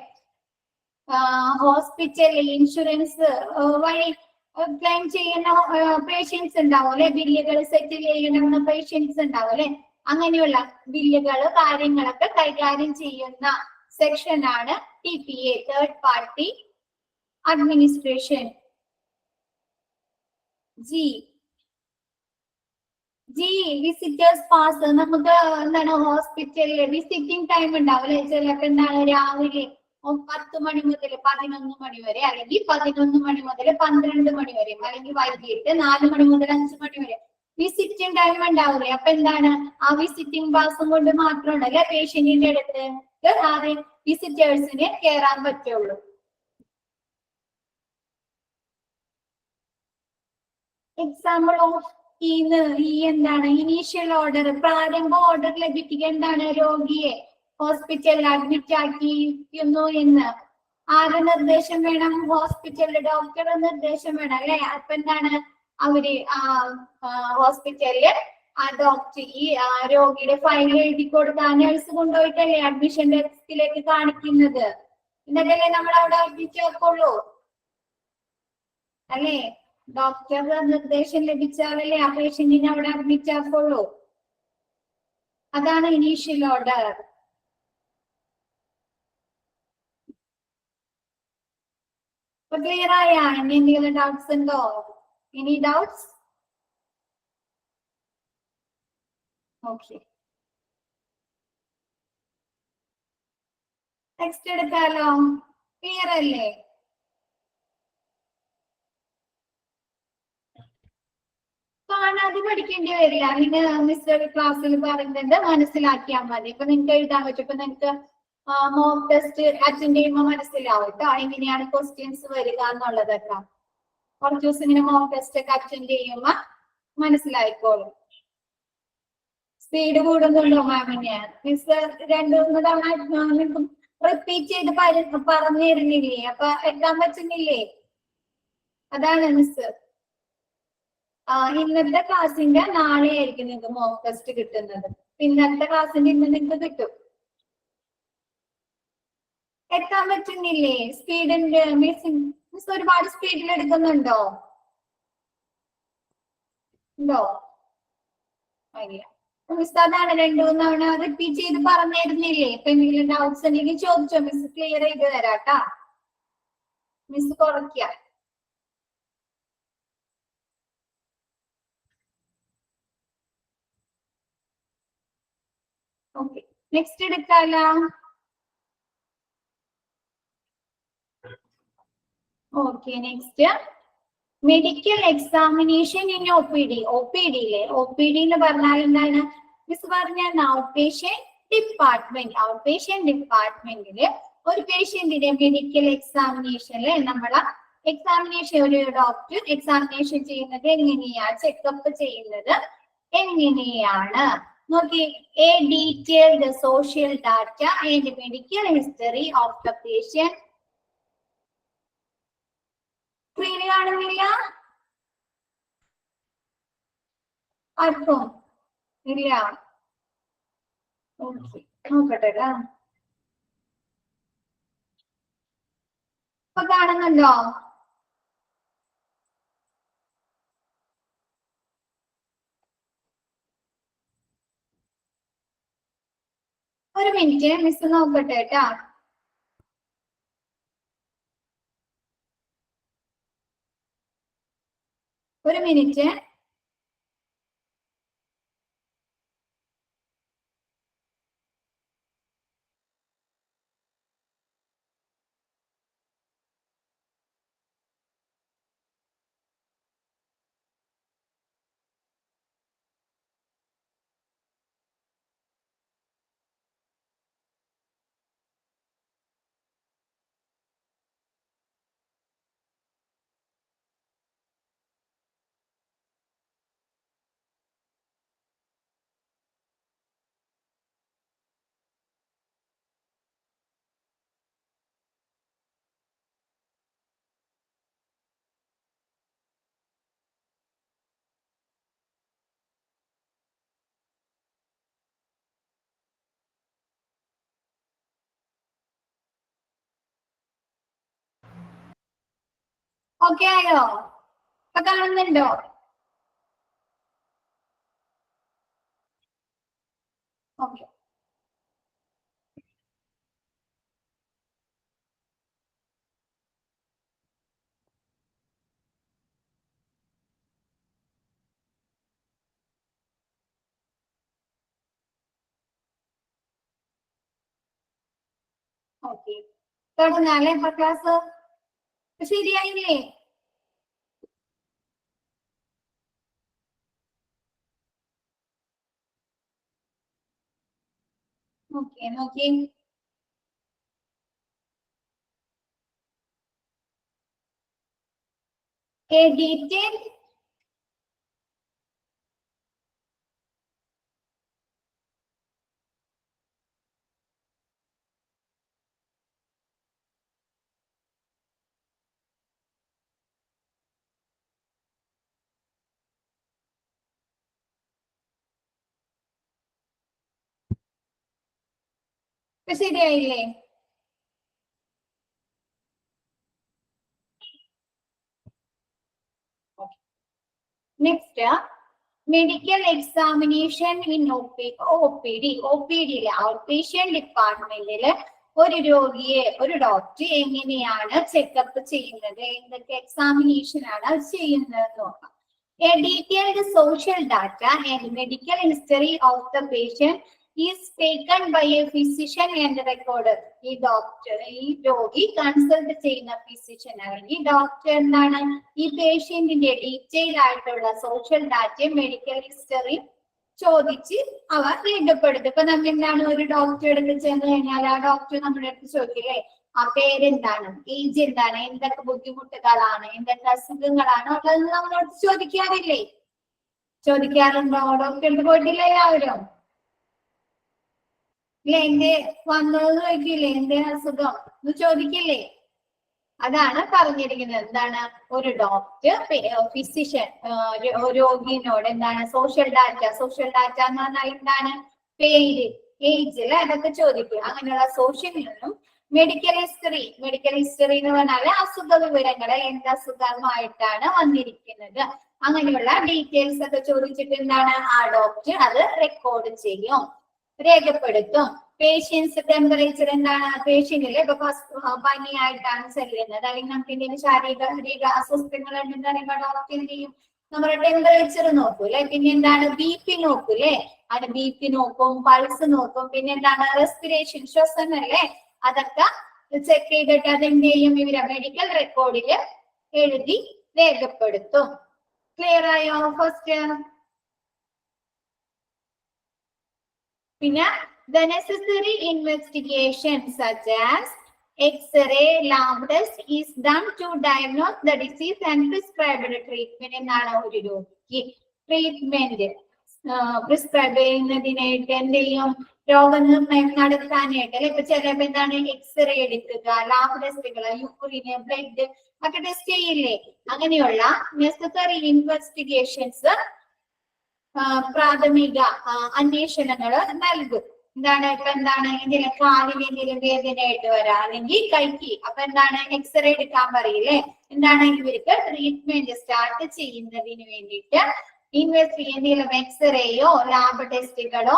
ഹോസ്പിറ്റലിൽ ഇൻഷുറൻസ് വഴി ക്ലെയിം ചെയ്യുന്ന പേഷ്യൻസ് ഉണ്ടാവും അല്ലെ, ബില്ലുകൾ സെറ്റിൽ ചെയ്യുന്ന പേഷ്യൻസ് ഉണ്ടാവും അല്ലെ, അങ്ങനെയുള്ള ബില്ലുകള് കാര്യങ്ങളൊക്കെ കൈകാര്യം ചെയ്യുന്ന സെക്ഷനാണ് TPA third party administration. G visitors pass. നമുക്ക് എന്താണ് ഹോസ്പിറ്റലിൽ വിസിറ്റിംഗ് ടൈം ഉണ്ടാവും അല്ലെ, ചിലപ്പോൾ എന്താണ് രാവിലെ 10 മണി മുതൽ 11 മണി വരെ അല്ലെങ്കിൽ 11 മണി മുതൽ 12 മണി വരെ അല്ലെങ്കിൽ വൈകിട്ട് 4 മണി മുതൽ 5 മണി വരെ വിസിറ്റിംഗ് ടൈം ഉണ്ടാവില്ലേ. അപ്പൊ എന്താണ് ആ വിസിറ്റിംഗ് പാസും കൊണ്ട് മാത്രമല്ല പേഷ്യന്റിന്റെ അടുത്ത് ആദ്യം വിസിറ്റേഴ്സിന് കയറാൻ പറ്റുള്ളൂ. എക്സാമ്പിൾ ഓഫ് എന്താണ് ഇനീഷ്യൽ ഓർഡർ, പ്രാരംഭ ഓർഡർ ലഭിക്കുക. എന്താണ് രോഗിയെ ഹോസ്പിറ്റലിൽ അഡ്മിറ്റ് ആക്കിയിരിക്കുന്നു എന്ന് ആരുടെ നിർദ്ദേശം വേണം? ഹോസ്പിറ്റലിലെ ഡോക്ടറുടെ നിർദ്ദേശം വേണം അല്ലെ. അപ്പൊ എന്താണ് അവര് ഹോസ്പിറ്റലില് ആ ഡോക്ടർ ഈ രോഗിയുടെ ഫയൽ എഴുതി കൊടുത്ത നേഴ്സ് കൊണ്ടുപോയിട്ടല്ലേ അഡ്മിഷൻ ഡെസ്കിലേക്ക് കാണിക്കുന്നത്. എന്നിട്ടല്ലേ നമ്മൾ അവിടെ അഡ്മിറ്റ് ആക്കുള്ളൂ അല്ലേ. ഡോക്ടറുടെ നിർദ്ദേശം ലഭിച്ചാലല്ലേ ആ പേഷ്യന്റിനെ അവിടെ അഡ്മിറ്റ് ആക്കുള്ളൂ. അതാണ് ഇനീഷ്യൽ ഓർഡർ. ഇപ്പൊ ക്ലിയർ ആയ? ഇനി എന്തെങ്കിലും ഡൗട്ട്സ് ഉണ്ടോ? Any doubts? ഓക്കെ, നെക്സ്റ്റ് എടുക്കാലോ. ക്ലിയർ അല്ലേ? കാണാതെ പഠിക്കേണ്ടി വരില്ല. പിന്നെ മിസ്റ്റർ ക്ലാസ്സിൽ പറയുന്നുണ്ട്, മനസ്സിലാക്കിയാൽ മതി. ഇപ്പൊ നിങ്ങൾക്ക് എഴുതാൻ പറ്റും. ഇപ്പൊ നിങ്ങൾക്ക് മോക്ക് ടെസ്റ്റ് അറ്റൻഡ് ചെയ്യുമ്പോൾ മനസ്സിലാവും കേട്ടോ എങ്ങനെയാണ് ക്വസ്റ്റ്യൻസ് വരിക എന്നുള്ളതൊക്കെ. കുറച്ച് ദിവസം ഇങ്ങനെ മോക്ക് ടെസ്റ്റ് ഒക്കെ അറ്റൻഡ് ചെയ്യുമ്പോ മനസ്സിലായിക്കോളും. സ്പീഡ് കൂടുന്നുണ്ടോ മാമിന്? മിസ് 2-3 തവണ നിങ്ങൾക്ക് റിപ്പീറ്റ് ചെയ്ത് പറഞ്ഞു തരുന്നില്ലേ? അപ്പൊ എത്താൻ പറ്റുന്നില്ലേ? അതാണ് മിസ്. ഇന്നത്തെ ക്ലാസ്സിന്റെ നാളെ ആയിരിക്കും നിങ്ങൾക്ക് മോക്ക് ടെസ്റ്റ് കിട്ടുന്നത്. ഇന്നത്തെ ക്ലാസ്സിന്റെ ഇന്ന് നിങ്ങൾക്ക് കിട്ടും. എത്താൻ പറ്റുന്നില്ലേ? സ്പീഡിന്റെ മിസ് ഒരുപാട് സ്പീഡിൽ എടുക്കുന്നുണ്ടോ? ഉണ്ടോ? ഇല്ല. മിസ് അതാണ് 2-3 തവണ റിപ്പീറ്റ് ചെയ്ത് പറഞ്ഞു തരുന്നില്ലേ? ഇപ്പൊ എന്തെങ്കിലും ഡൗട്ട്സ് ഉണ്ടെങ്കിൽ ചോദിച്ചോ, മിസ് ക്ലിയർ ചെയ്ത് തരാട്ടാ. മിസ് കുറയ്ക്ക. ഓക്കെ, നെക്സ്റ്റ് എടുക്കാലോ. Okay, next medical examination in O P D. O P ഡിയിലെ ഒ പി ഡി എന്ന് പറഞ്ഞാൽ എന്താണ്? മിസ് പറഞ്ഞ out patient department. Out patient ഡിപ്പാർട്ട്മെന്റില് ഒരു പേഷ്യന്റിന്റെ മെഡിക്കൽ എക്സാമിനേഷനിൽ നമ്മളെ എക്സാമിനേഷൻ ഒരു ഡോക്ടർ എക്സാമിനേഷൻ ചെയ്യുന്നത് എങ്ങനെയാണ്? ചെക്കപ്പ് ചെയ്യുന്നത് എങ്ങനെയാണ്? നോക്കി, A detailed social data and medical history of the patient. സ്ക്രീനിൽ കാണുന്നില്ല? ആർക്കും ഇല്ല? ഓക്കെ, നോക്കട്ടെ. ഇപ്പൊ കാണുന്നുണ്ടോ? ഒരു മിനിറ്റ് മിസ് നോക്കട്ടെ കേട്ടാ. ഒരു മിനിറ്റ്. ഓക്കെ ആയോ? ഇപ്പൊ കാണുന്നുണ്ടോ? ഓക്കെ, ഓക്കെ, തുടങ്ങാല്ലേ? ഇപ്പൊ ക്ലാസ് ശരിയായില്ലേ? ഓക്കെ, നോക്കി. എ ഡീറ്റെയിൽ ഇപ്പൊ ശരിയായില്ലേ? Next medical examination in OPD. OPD out patient ഡിപ്പാർട്ട്മെന്റില് ഒരു രോഗിയെ ഒരു ഡോക്ടർ എങ്ങനെയാണ് ചെക്കപ്പ് ചെയ്യുന്നത്, എന്തൊക്കെ എക്സാമിനേഷൻ ആണ് ചെയ്യുന്നത് നോക്കാം. A detailed social data and medical history of the patient is taken by a physician and recorded. ഈ രോഗി കൺസൾട്ട് ചെയ്യുന്ന ഫിസിഷ്യൻ അല്ലെങ്കിൽ ഡോക്ടർ എന്താണ് ഈ പേഷ്യന്റിന്റെ ഡീറ്റെയിൽ ആയിട്ടുള്ള സോഷ്യൽ ഡാറ്റയും മെഡിക്കൽ ഹിസ്റ്ററിയും ചോദിച്ച് അവർ രേഖപ്പെടുത്തും. ഇപ്പൊ നമ്മൾ എന്താണ് ഒരു ഡോക്ടറെ അടുത്ത് ചെന്ന് കഴിഞ്ഞാൽ ആ ഡോക്ടർ നമ്മുടെ അടുത്ത് ചോദിക്കില്ലേ, ആ പേരെന്താണ്, ഏജ് എന്താണ്, എന്തൊക്കെ ബുദ്ധിമുട്ടുകളാണ്, എന്തൊക്കെ അസുഖങ്ങളാണ് ഉള്ളത് നമ്മളോട് ചോദിക്കാറില്ലേ? ചോദിക്കാറുണ്ടോ? ഡോക്ടറിന്റെ പോയിട്ടില്ല എല്ലാവരും? ഇല്ല, എന്റെ വന്നത് ചോദിക്കില്ലേ, എന്റെ അസുഖം ഇത് ചോദിക്കില്ലേ? അതാണ് പറഞ്ഞിരിക്കുന്നത്. എന്താണ് ഒരു ഡോക്ടർ ഫിസിഷ്യൻ രോഗിനോട് എന്താണ് സോഷ്യൽ ഡാറ്റ എന്ന് പറഞ്ഞാൽ എന്താണ് പേര്, ഏജ് അതൊക്കെ ചോദിക്കുക. അങ്ങനെയുള്ള സോഷ്യലിനും മെഡിക്കൽ ഹിസ്റ്ററി എന്ന് പറഞ്ഞാൽ അസുഖ വിവരങ്ങള്, എന്ത് അസുഖമായിട്ടാണ് വന്നിരിക്കുന്നത്, അങ്ങനെയുള്ള ഡീറ്റെയിൽസ് ഒക്കെ ചോദിച്ചിട്ട് എന്താണ് ആ ഡോക്ടർ അത് റെക്കോർഡ് ചെയ്യും, രേഖപ്പെടുത്തും. പേഷ്യൻസ് ടെമ്പറേച്ചർ എന്താണ് പേഷ്യന്റില് ഇപ്പൊ പനിയായിട്ടാണ് ചെല്ലുന്നത് അല്ലെങ്കിൽ നമുക്ക് എന്തെങ്കിലും ശാരീരിക അസ്വസ്ഥങ്ങൾ ഉണ്ടെന്ന് പറയുമ്പോൾ ഡോക്ടർ എന്ത് ചെയ്യും, നമ്മുടെ ടെമ്പറേച്ചർ നോക്കൂല്ലേ, പിന്നെ എന്താണ് BP നോക്കൂല്ലേ, അത് BP നോക്കും, പൾസ് നോക്കും, പിന്നെ എന്താണ് റെസ്പിറേഷൻ ശ്വസനല്ലേ, അതൊക്കെ ചെക്ക് ചെയ്തിട്ട് അതെന്ത് ചെയ്യും ഇവരെ മെഡിക്കൽ റെക്കോർഡില് എഴുതി രേഖപ്പെടുത്തും. ക്ലിയർ ആയോ ഫസ്റ്റ്? പിന്നെ the necessary investigation such as X-ray, lab test is done to diagnose the disease and prescribed treatment. എന്നാണ് ഒരു രോഗിക്ക് ട്രീറ്റ്മെന്റ് പ്രിസ്ക്രൈബ് ചെയ്യുന്നതിനായിട്ട് എന്ത് ചെയ്യും, രോഗനിർണയം നടത്താനായിട്ട് അല്ലെ. ഇപ്പൊ ചിലപ്പോ എന്താണ് എക്സ്റേ എടുക്കുക, ലാബ് ടെസ്റ്റുകൾ, യൂറിന്, ബ്ലഡ് ഒക്കെ ടെസ്റ്റ് ചെയ്യില്ലേ. അങ്ങനെയുള്ള നെസസറി ഇൻവെസ്റ്റിഗേഷൻസ് പ്രാഥമിക അന്വേഷണങ്ങൾ നൽകും. എന്താണ് ഇപ്പൊ എന്താണ് എന്തെങ്കിലും കാലിൽ എന്തെങ്കിലും വേദനയായിട്ട് വരാം അല്ലെങ്കിൽ കൈക്ക്, അപ്പൊ എന്താണ് എക്സ്റേ എടുക്കാൻ പറയില്ലേ. എന്താണ് ഇവർക്ക് ട്രീറ്റ്മെന്റ് സ്റ്റാർട്ട് ചെയ്യുന്നതിന് വേണ്ടിയിട്ട് എന്തെങ്കിലും എക്സ്റേയോ ലാബ് ടെസ്റ്റുകളോ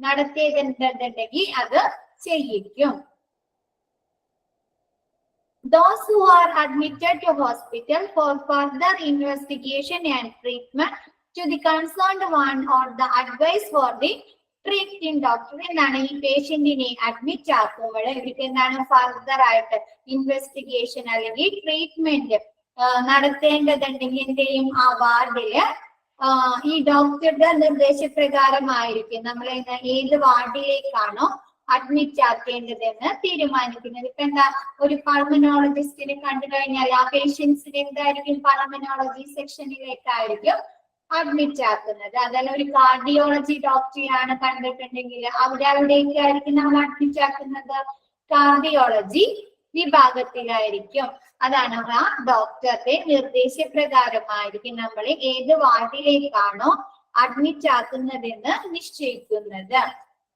നടത്തിയതെന്നുണ്ടെങ്കിൽ അത് ചെയ്യിക്കും. Those who are admitted to hospital for further investigation and treatment to the concerned one or the advice for the treating doctor എന്താണ് ഈ പേഷ്യന്റിനെ അഡ്മിറ്റ് ആക്കുമ്പോൾ ഇവർക്ക് എന്താണ് ഫർദർ ആയിട്ട് ഇൻവെസ്റ്റിഗേഷൻ അല്ലെങ്കിൽ ട്രീറ്റ്മെന്റ് നടത്തേണ്ടതുണ്ടെങ്കിൽ എന്ത് ചെയ്യും ആ വാർഡില് ഈ ഡോക്ടറുടെ നിർദ്ദേശപ്രകാരമായിരിക്കും നമ്മൾ ഏത് വാർഡിലേക്കാണോ അഡ്മിറ്റ് ആക്കേണ്ടതെന്ന് തീരുമാനിക്കുന്നത്. ഇപ്പൊ എന്താ ഒരു പൾമനോളജിസ്റ്റിനെ കണ്ടു കഴിഞ്ഞാൽ ആ പേഷ്യൻസിന് എന്തായിരിക്കും പൾമനോളജി സെക്ഷനിലേക്കായിരിക്കും അഡ്മിറ്റ് ആക്കുന്നത്. അതല്ല ഒരു കാർഡിയോളജി ഡോക്ടറെയാണ് കണ്ടിട്ടുണ്ടെങ്കിൽ അവിടേക്കായിരിക്കും നമ്മൾ അഡ്മിറ്റ് ആക്കുന്നത്, കാർഡിയോളജി വിഭാഗത്തിലായിരിക്കും. അതാണ് ആ ഡോക്ടറുടെ നിർദ്ദേശപ്രകാരമായിരിക്കും നമ്മൾ ഏത് വാർഡിലേക്കാണോ അഡ്മിറ്റ് ആക്കുന്നതെന്ന് നിശ്ചയിക്കുന്നത്.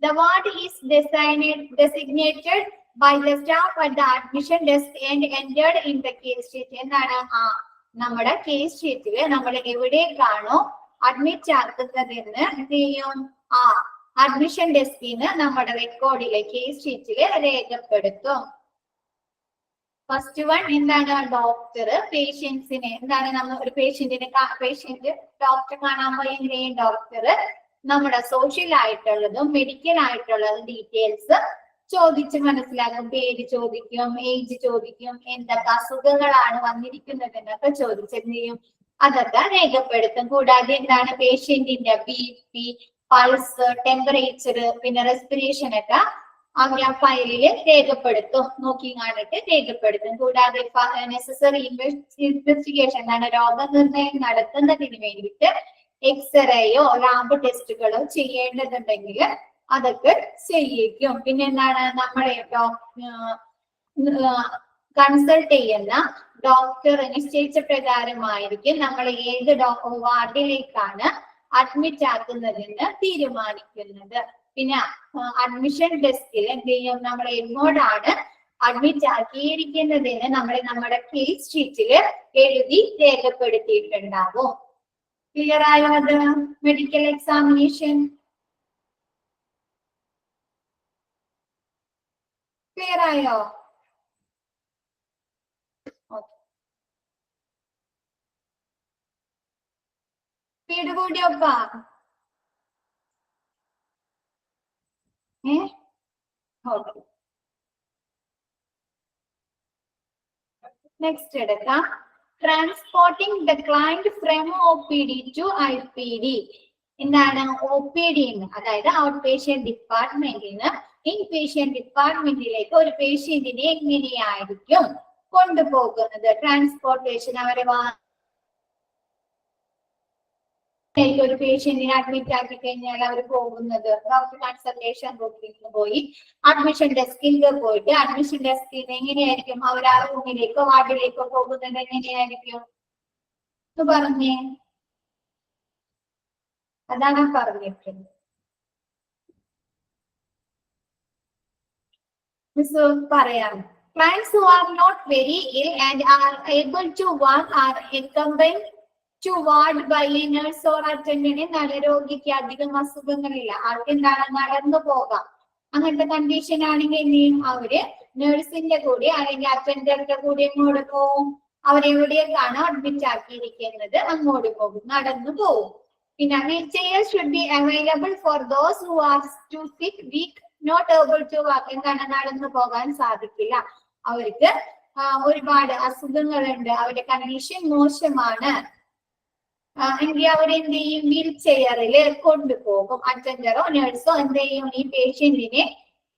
The ward is designated by the staff at the admission desk and entered in the case sheet. എന്താണ് നമ്മുടെ കേസ് ഷീറ്റില് നമ്മൾ എവിടേക്കാണോ അഡ്മിറ്റ് ആക്കുന്നതെന്ന് എന്ത് ചെയ്യും ആ അഡ്മിഷൻ ഡെസ്കിന്ന് നമ്മുടെ റെക്കോർഡിലെ കേസ് ഷീറ്റില് രേഖപ്പെടുത്തും. ഫസ്റ്റ് വൺ എന്താണ് ഡോക്ടർ പേഷ്യൻസിനെ എന്താണ് നമ്മൾ ഒരു പേഷ്യന്റ് ഡോക്ടർ കാണാൻ പോയി എങ്ങനെയും ഡോക്ടർ നമ്മുടെ സോഷ്യൽ ആയിട്ടുള്ളതും മെഡിക്കൽ ആയിട്ടുള്ളതും ഡീറ്റെയിൽസ് ചോദിച്ച് മനസ്സിലാക്കും. പേര് ചോദിക്കും, ഏജ് ചോദിക്കും, എന്തൊക്കെ അസുഖങ്ങളാണ് വന്നിരിക്കുന്നത് എന്നൊക്കെ ചോദിച്ചെന്ത് ചെയ്യും അതൊക്കെ രേഖപ്പെടുത്തും. കൂടാതെ എന്താണ് പേഷ്യന്റിന്റെ BP, പൾസ്, ടെമ്പറേച്ചർ, പിന്നെ റെസ്പിറേഷൻ ഒക്കെ അവർ ആ ഫയലില് രേഖപ്പെടുത്തും, നോക്കി കണ്ടിട്ട് രേഖപ്പെടുത്തും. കൂടാതെ നെസസറി ഇൻവെസ്റ്റിഗേഷൻ എന്താണ് രോഗനിർണയം നടത്തുന്നതിന് വേണ്ടിയിട്ട് എക്സ്റേയോ ലാബ് ടെസ്റ്റുകളോ ചെയ്യേണ്ടതുണ്ടെങ്കിൽ അതൊക്കെ ചെയ്യിക്കും. പിന്നെ എന്താണ് നമ്മളെ കൺസൾട്ട് ചെയ്യുന്ന ഡോക്ടർ നിശ്ചയിച്ച പ്രകാരമായിരിക്കും നമ്മൾ ഏത് വാർഡിലേക്കാണ് അഡ്മിറ്റ് ആക്കുന്നതെന്ന് തീരുമാനിക്കുന്നത്. പിന്നെ അഡ്മിഷൻ ഡെസ്കിൽ എന്ത് ചെയ്യും നമ്മൾ എങ്ങോട്ടാണ് അഡ്മിറ്റ് ആക്കിയിരിക്കുന്നതെന്ന് നമ്മുടെ കേസ് ഷീറ്റില് എഴുതി രേഖപ്പെടുത്തിയിട്ടുണ്ടാവും. ക്ലിയർ ആയോ അത്? മെഡിക്കൽ എക്സാമിനേഷൻ ക്ലിയർ ആയോ? സ്പീഡ് കൂടിയോപ്പാ? ഓക്കെ, നെക്സ്റ്റ് എടുക്കാം. Transporting declined from OPD to IPD. എന്താണ് OPD? അതായത് ഔട്ട് പേഷ്യന്റ് ഡിപ്പാർട്ട്മെന്റിൽ നിന്ന് ഇൻ പേഷ്യന്റ് ഡിപ്പാർട്ട്മെന്റിലേക്ക് ഒരു പേഷ്യന്റിനെ എങ്ങനെയായിരിക്കും കൊണ്ടുപോകുന്നത്? ട്രാൻസ്പോർട്ടേഷൻ അവരെ ഒരു പേഷ്യന്റിനെ അഡ്മിറ്റ് ആക്കി കഴിഞ്ഞാൽ അവർ പോകുന്നത് ഡോക്ടർ കൺസൾട്ടേഷൻ റൂമിൽ പോയി അഡ്മിഷൻ ഡെസ്കിൽ പോയിട്ട് അഡ്മിഷൻ ഡെസ്കിൽ നിന്ന് എങ്ങനെയായിരിക്കും അവർ ആ റൂമിലേക്കോ വാർഡിലേക്കോ പോകുന്നത്? എങ്ങനെയായിരിക്കും പറഞ്ഞേ? അതാണ് പറഞ്ഞിട്ടുള്ളത്. മിസ് പറയാം. Clients who are not very ill and are able to walk are accompanied to ward by a nurse or attendant. നല്ല രോഗിക്ക് അധികം അസുഖങ്ങളില്ല, ആൾക്ക് എന്താണ് നടന്നു പോകാം. അങ്ങനത്തെ കണ്ടീഷൻ ആണെങ്കിൽ എന്ത് ചെയ്യും? അവര് നഴ്സിന്റെ കൂടെ അല്ലെങ്കിൽ അറ്റൻഡറിന്റെ കൂടെ എങ്ങോട്ട് പോകും? അവരെവിടേക്കാണ് അഡ്മിറ്റ് ആക്കിയിരിക്കുന്നത് അങ്ങോട്ട് പോകും, നടന്നു പോകും. പിന്നെ wheel chair should be available for those who are too sick weak not able to walk. എന്താണ് നടന്നു പോകാൻ സാധിക്കില്ല, അവർക്ക് ഒരുപാട് അസുഖങ്ങളുണ്ട്, അവരുടെ കണ്ടീഷൻ മോശമാണ് എങ്കിൽ അവരെന്ത് ചെയ്യും? വീൽ ചെയറില് കൊണ്ടുപോകും. അറ്റൻഡറോ നഴ്സോ എന്ത് ചെയ്യും? ഈ പേഷ്യന്റിനെ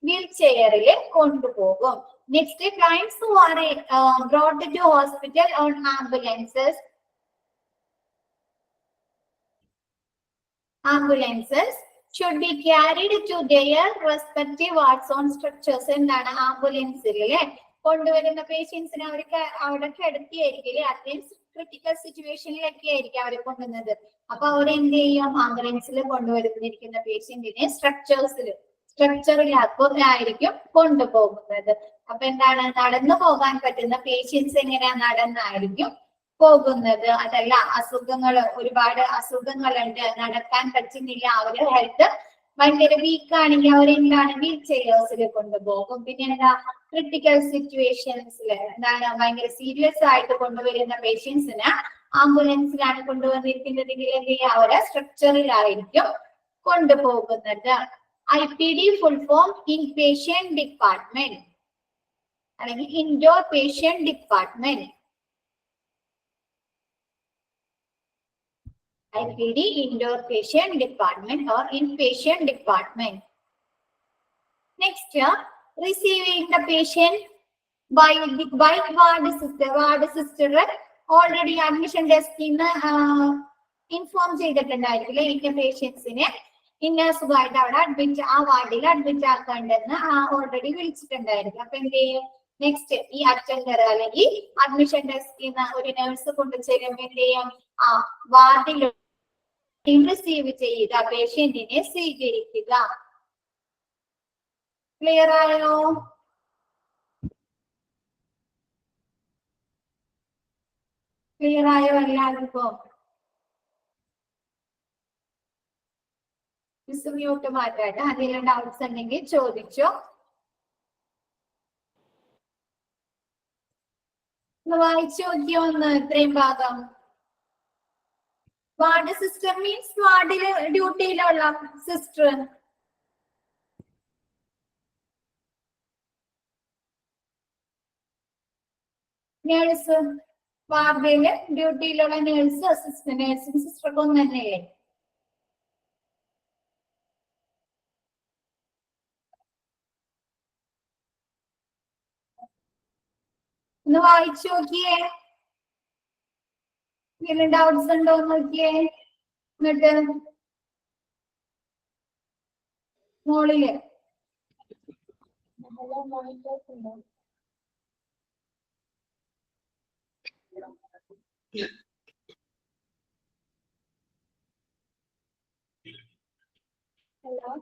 വീൽ ചെയറില് കൊണ്ടുപോകും. Next, clients who are brought to hospital on ambulances. Ambulances should be carried to their respective wards on structures. എന്താണ് ആംബുലൻസിലെ കൊണ്ടുവരുന്ന പേഷ്യൻസിനെ അവർക്ക് അവിടെ കിടത്തിയായിരിക്കും, അത്രയും ക്രിട്ടിക്കൽ സിറ്റുവേഷനിലൊക്കെ ആയിരിക്കും അവരെ കൊണ്ടുവന്നത്. അപ്പൊ അവരെന്ത് ചെയ്യും? ആംബുലൻസിൽ കൊണ്ടുവരുന്നിരിക്കുന്ന പേഷ്യന്റിനെ സ്ട്രക്ചറിലായിരിക്കും കൊണ്ടുപോകുന്നത്. അപ്പൊ എന്താണ് നടന്നു പോകാൻ പറ്റുന്ന പേഷ്യൻസ് എങ്ങനെയാ നടന്നായിരിക്കും പോകുന്നത്. അതല്ല അസുഖങ്ങൾ, ഒരുപാട് അസുഖങ്ങളുണ്ട്, നടക്കാൻ പറ്റുന്നില്ല, അവരുടെ ഹെൽത്ത് ഭയങ്കര വീക്ക് ആണെങ്കിൽ അവരെന്താണ് വീൽ ചെയേഴ്സിൽ കൊണ്ടുപോകും. പിന്നെ എന്താ ക്രിട്ടിക്കൽ സിറ്റുവേഷൻസിൽ എന്താണ് ഭയങ്കര സീരിയസ് ആയിട്ട് കൊണ്ടുവരുന്ന പേഷ്യൻസിന് ആംബുലൻസിലാണ് കൊണ്ടുവന്നിരിക്കുന്നതെങ്കിൽ എന്ത് ചെയ്യുക? അവരെ സ്ട്രക്ചറിലായിരിക്കും കൊണ്ടുപോകുന്നത്. IPD full form in patient department അല്ലെങ്കിൽ indoor patient department. IPD, indoor patient department or inpatient department. Next, receiving the patient by ward sister. Ward sister already admission desk inform ചെയ്തിട്ടുണ്ടായിരിക്കില്ലേ ഇന്ന പേഷ്യൻസിനെ ഇന്ന സുഖമായിട്ട് അവിടെ അഡ്മിറ്റ് ആ വാർഡിൽ അഡ്മിറ്റ് ആക്കാണ്ടെന്ന് ഓൾറെഡി വിളിച്ചിട്ടുണ്ടായിരിക്കും. അപ്പൊ എന്ത് ചെയ്യും? നെക്സ്റ്റ് ഈ അറ്റൻഡർ അല്ലെങ്കിൽ അഡ്മിഷൻ ഡെസ്കിൽ നിന്ന് ഒരു നഴ്സ് കൊണ്ടുചേരുമ്പോൾ എന്ത് ചെയ്യും? ആ വാർഡിൽ റിസീവ് ചെയ്ത പേഷ്യന്റിനെ സ്വീകരിക്കുക. ക്ലിയർ ആയോ? ക്ലിയർ ആയോ എല്ലാവർക്കും? മ്യൂട്ട് മാറ്റാട്ടെ, എന്തെങ്കിലും ഡൗട്ട്സ് ഉണ്ടെങ്കിൽ ചോദിച്ചോ. വായിച്ചു നോക്കിയോ ഒന്ന് ഇത്രയും ഭാഗം? വാർഡ് സിസ്റ്റർ മീൻസ് വാർഡില് ഡ്യൂട്ടിയിലുള്ള സിസ്റ്റർ. നേഴ്സ്, വാർഡില് ഡ്യൂട്ടിയിലുള്ള നേഴ്സ്, അസിസ്റ്റന്റ് നേഴ്സും സിസ്റ്റർക്ക് ഒന്നും തന്നെയല്ലേ? ഒന്ന് വായിച്ചു നോക്കിയേ, എന്തെങ്കിലും ഡൗട്ട്സ് ഉണ്ടോ നോക്കിയേ. എന്നിട്ട് മോളില് ഹലോ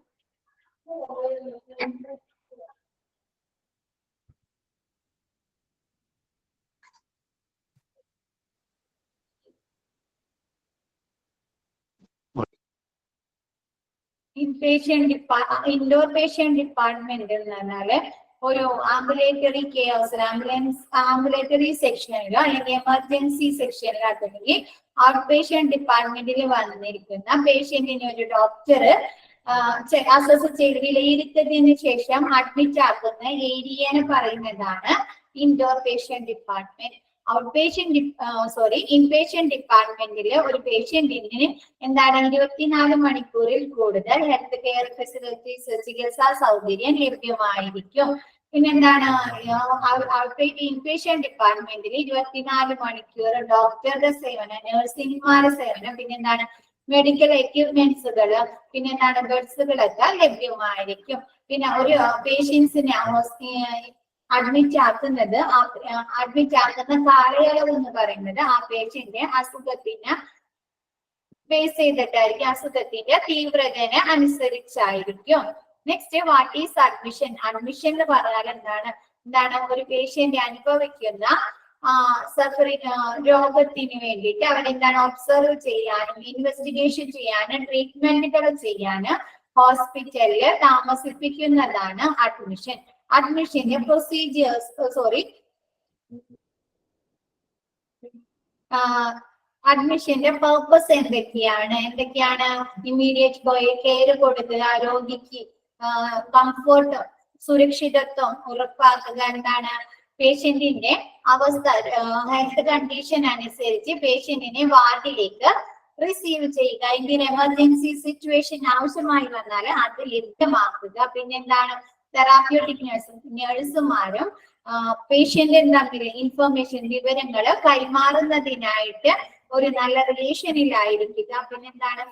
ഇൻഡോർ പേഷ്യന്റ് ഡിപ്പാർട്ട്മെന്റ് എന്ന് പറഞ്ഞാല് ഒരു ആംബുലേറ്ററി കെയർസ് ആംബുലേറ്ററി സെക്ഷനിലോ അല്ലെങ്കിൽ എമർജൻസി സെക്ഷനിലോ അല്ലെങ്കിൽ ഔട്ട് പേഷ്യന്റ് ഡിപ്പാർട്ട്മെന്റിൽ വന്നിരിക്കുന്ന പേഷ്യന്റിനെ ഒരു ഡോക്ടർ അസസ് ചെയ്ത് വിലയിരുത്തിയതിനു ശേഷം അഡ്മിറ്റ് ആക്കുന്ന ഏരിയനെ പറയുന്നതാണ് ഇൻഡോർ പേഷ്യന്റ് ഡിപ്പാർട്ട്മെന്റ്. ഇൻപേഷ്യന്റ് ഡിപ്പാർട്ട്മെന്റില് ഒരു പേഷ്യന്റിന് എന്താണ് 24 മണിക്കൂറിൽ കൂടുതൽ ഹെൽത്ത് കെയർ ഫെസിലിറ്റീസ് ചികിത്സാ സൗകര്യം ലഭ്യമായിരിക്കും. പിന്നെന്താണ് ഇൻപേഷ്യന്റ് ഡിപ്പാർട്ട്മെന്റിൽ 24 മണിക്കൂർ ഡോക്ടറുടെ സേവനം, നഴ്സിംഗ്മാരുടെ സേവനം, പിന്നെന്താണ് മെഡിക്കൽ എക്യുപ്മെന്റ്സുകൾ, പിന്നെന്താണ് ബെഡ്സുകളൊക്കെ ലഭ്യമായിരിക്കും. പിന്നെ ഒരു പേഷ്യൻസിനെ അഡ്മിറ്റ് ആക്കുന്ന കാലയളവ് എന്ന് പറയുന്നത് ആ പേഷ്യന്റെ അസുഖത്തിന് ബേസ് ചെയ്തിട്ടായിരിക്കും, അസുഖത്തിന്റെ തീവ്രതനെ അനുസരിച്ചായിരിക്കും. Next, what is admission? Admission എന്ന് പറഞ്ഞാൽ എന്താണ് ഒരു പേഷ്യന്റ് അനുഭവിക്കുന്ന രോഗത്തിന് വേണ്ടിയിട്ട് അവരെന്താണ് ഒബ്സർവ് ചെയ്യാനും ഇൻവെസ്റ്റിഗേഷൻ ചെയ്യാനും ട്രീറ്റ്മെന്റുകൾ ചെയ്യാനും ഹോസ്പിറ്റലിൽ താമസിപ്പിക്കുന്നതാണ് അഡ്മിഷൻ. അഡ്മിഷന്റെ അഡ്മിഷന്റെ പർപ്പസ് എന്തൊക്കെയാണ്? ഇമ്മീഡിയറ്റ് കെയർ കൊടുക്കുക, രോഗിക്ക് കംഫർട്ടും സുരക്ഷിതത്വം ഉറപ്പാക്കുക, എന്താണ് പേഷ്യന്റിന്റെ അവസ്ഥ ഹെൽത്ത് കണ്ടീഷൻ അനുസരിച്ച് പേഷ്യന്റിനെ വാർഡിലേക്ക് റിസീവ് ചെയ്യുക, എന്തിന് എമർജൻസി സിറ്റുവേഷൻ ആവശ്യമായി വന്നാൽ അത് ലഭ്യമാക്കുക. പിന്നെന്താണ് തെറാപ്യൂട്ടിക് നഴ്സുമാരും പേഷ്യന്റും തമ്മിൽ വിവരങ്ങൾ കൈമാറുന്നതിനായിട്ട് ഒരു നല്ല റിലേഷനിലായിരിക്കുക. പിന്നെന്താണ്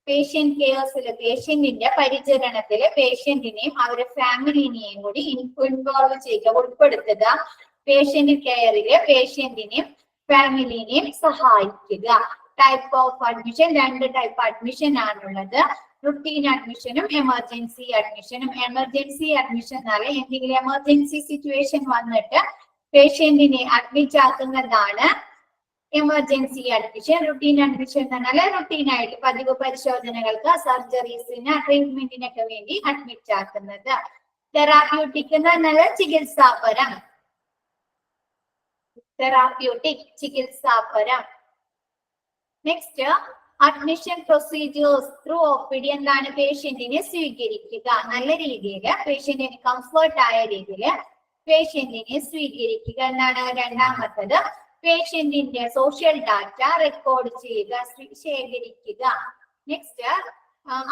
പേഷ്യന്റ് കെയർസിൽ പേഷ്യന്റിന്റെ പരിചരണത്തില് പേഷ്യന്റിനെയും അവരുടെ ഫാമിലിനെയും കൂടി ഇൻവോൾവ് ചെയ്യുക, ഉൾപ്പെടുത്തുക. പേഷ്യന്റ് കെയറില് പേഷ്യന്റിനെയും ഫാമിലിനെയും സഹായിക്കുക. Type of admission, 2 type admission ആണുള്ളത്. റുട്ടീൻ അഡ്മിഷനും എമർജൻസി അഡ്മിഷനും. എമർജൻസി അഡ്മിഷൻ എന്നാല് എന്തെങ്കിലും എമർജൻസി സിറ്റുവേഷൻ വന്നിട്ട് പേഷ്യന്റിനെ അഡ്മിറ്റ് ആക്കുന്നതാണ് എമർജൻസി അഡ്മിഷൻ. റുട്ടീൻ അഡ്മിഷൻ എന്ന് പറഞ്ഞാൽ റുട്ടീനായിട്ട് പതിവ് പരിശോധനകൾക്ക്, സർജറീസിന്, ട്രീറ്റ്മെന്റിനൊക്കെ വേണ്ടി അഡ്മിറ്റ് ആക്കുന്നത്. തെറാപ്യൂട്ടിക് എന്ന് പറഞ്ഞാൽ ചികിത്സാപരം. Next, admission procedures through OPD. എന്താണ് പേഷ്യന്റിനെ സ്വീകരിക്കുക, നല്ല രീതിയിൽ പേഷ്യന്റിന് കംഫർട്ട് ആയ രീതിയിൽ പേഷ്യന്റിനെ സ്വീകരിക്കുക എന്താണ് രണ്ടാമത്തത്. പേഷ്യന്റിന്റെ സോഷ്യൽ ഡാറ്റ റെക്കോർഡ് ചെയ്യുക, ശേഖരിക്കുക. നെക്സ്റ്റ്,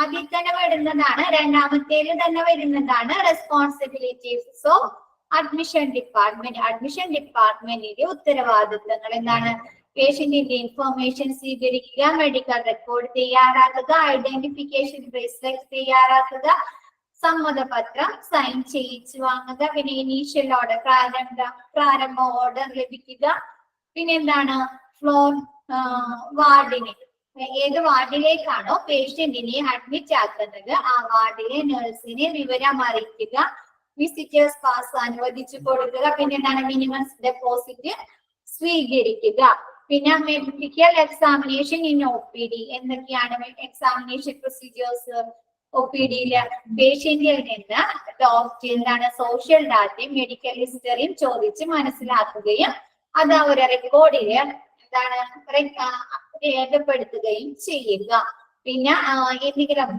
അതിൽ തന്നെ വരുന്നതാണ് രണ്ടാമത്തേൽ തന്നെ വരുന്നതാണ് responsibilities of admission department. Admission ഡിപ്പാർട്ട്മെന്റിന്റെ ഉത്തരവാദിത്തങ്ങൾ എന്താണ്? പേഷ്യന്റിന്റെ ഇൻഫർമേഷൻ സ്വീകരിക്കുക, മെഡിക്കൽ റെക്കോർഡ് തയ്യാറാക്കുക, ഐഡന്റിഫിക്കേഷൻ ബ്രേസ്ലെറ്റ് തയ്യാറാക്കുക, സമ്മതപത്രം സൈൻ ചെയ്യിച്ചു വാങ്ങുക, പിന്നെ ഇനീഷ്യൽ ഓർഡർ പ്രാരംഭ ഓർഡർ ലഭിക്കുക. പിന്നെ എന്താണ് ഫ്ലോർ വാർഡിന് ഏത് വാർഡിലേക്കാണോ പേഷ്യന്റിനെ അഡ്മിറ്റ് ആക്കുന്നത് ആ വാർഡിലെ നഴ്സിനെ വിവരം അറിയിക്കുക, വിസിറ്റേഴ്സ് പാസ് അനുവദിച്ചു കൊടുക്കുക. പിന്നെ എന്താണ് മിനിമം ഡെപ്പോസിറ്റ് സ്വീകരിക്കുക. പിന്നെ മെഡിക്കൽ എക്സാമിനേഷൻ ഇൻ OPD. എന്തൊക്കെയാണ് എക്സാമിനേഷൻ പ്രൊസീജിയേഴ്സ്? OPD-യില് പേഷ്യന്റിൽ നിന്ന് ഡോക്ടർ എന്താണ് സോഷ്യൽ ഡാറ്റയും മെഡിക്കൽ ഹിസ്റ്ററിയും ചോദിച്ച് മനസ്സിലാക്കുകയും അത് ഒരു റെക്കോർഡില് എന്താണ് രേഖപ്പെടുത്തുകയും ചെയ്യുക. പിന്നെ എന്തെങ്കിലും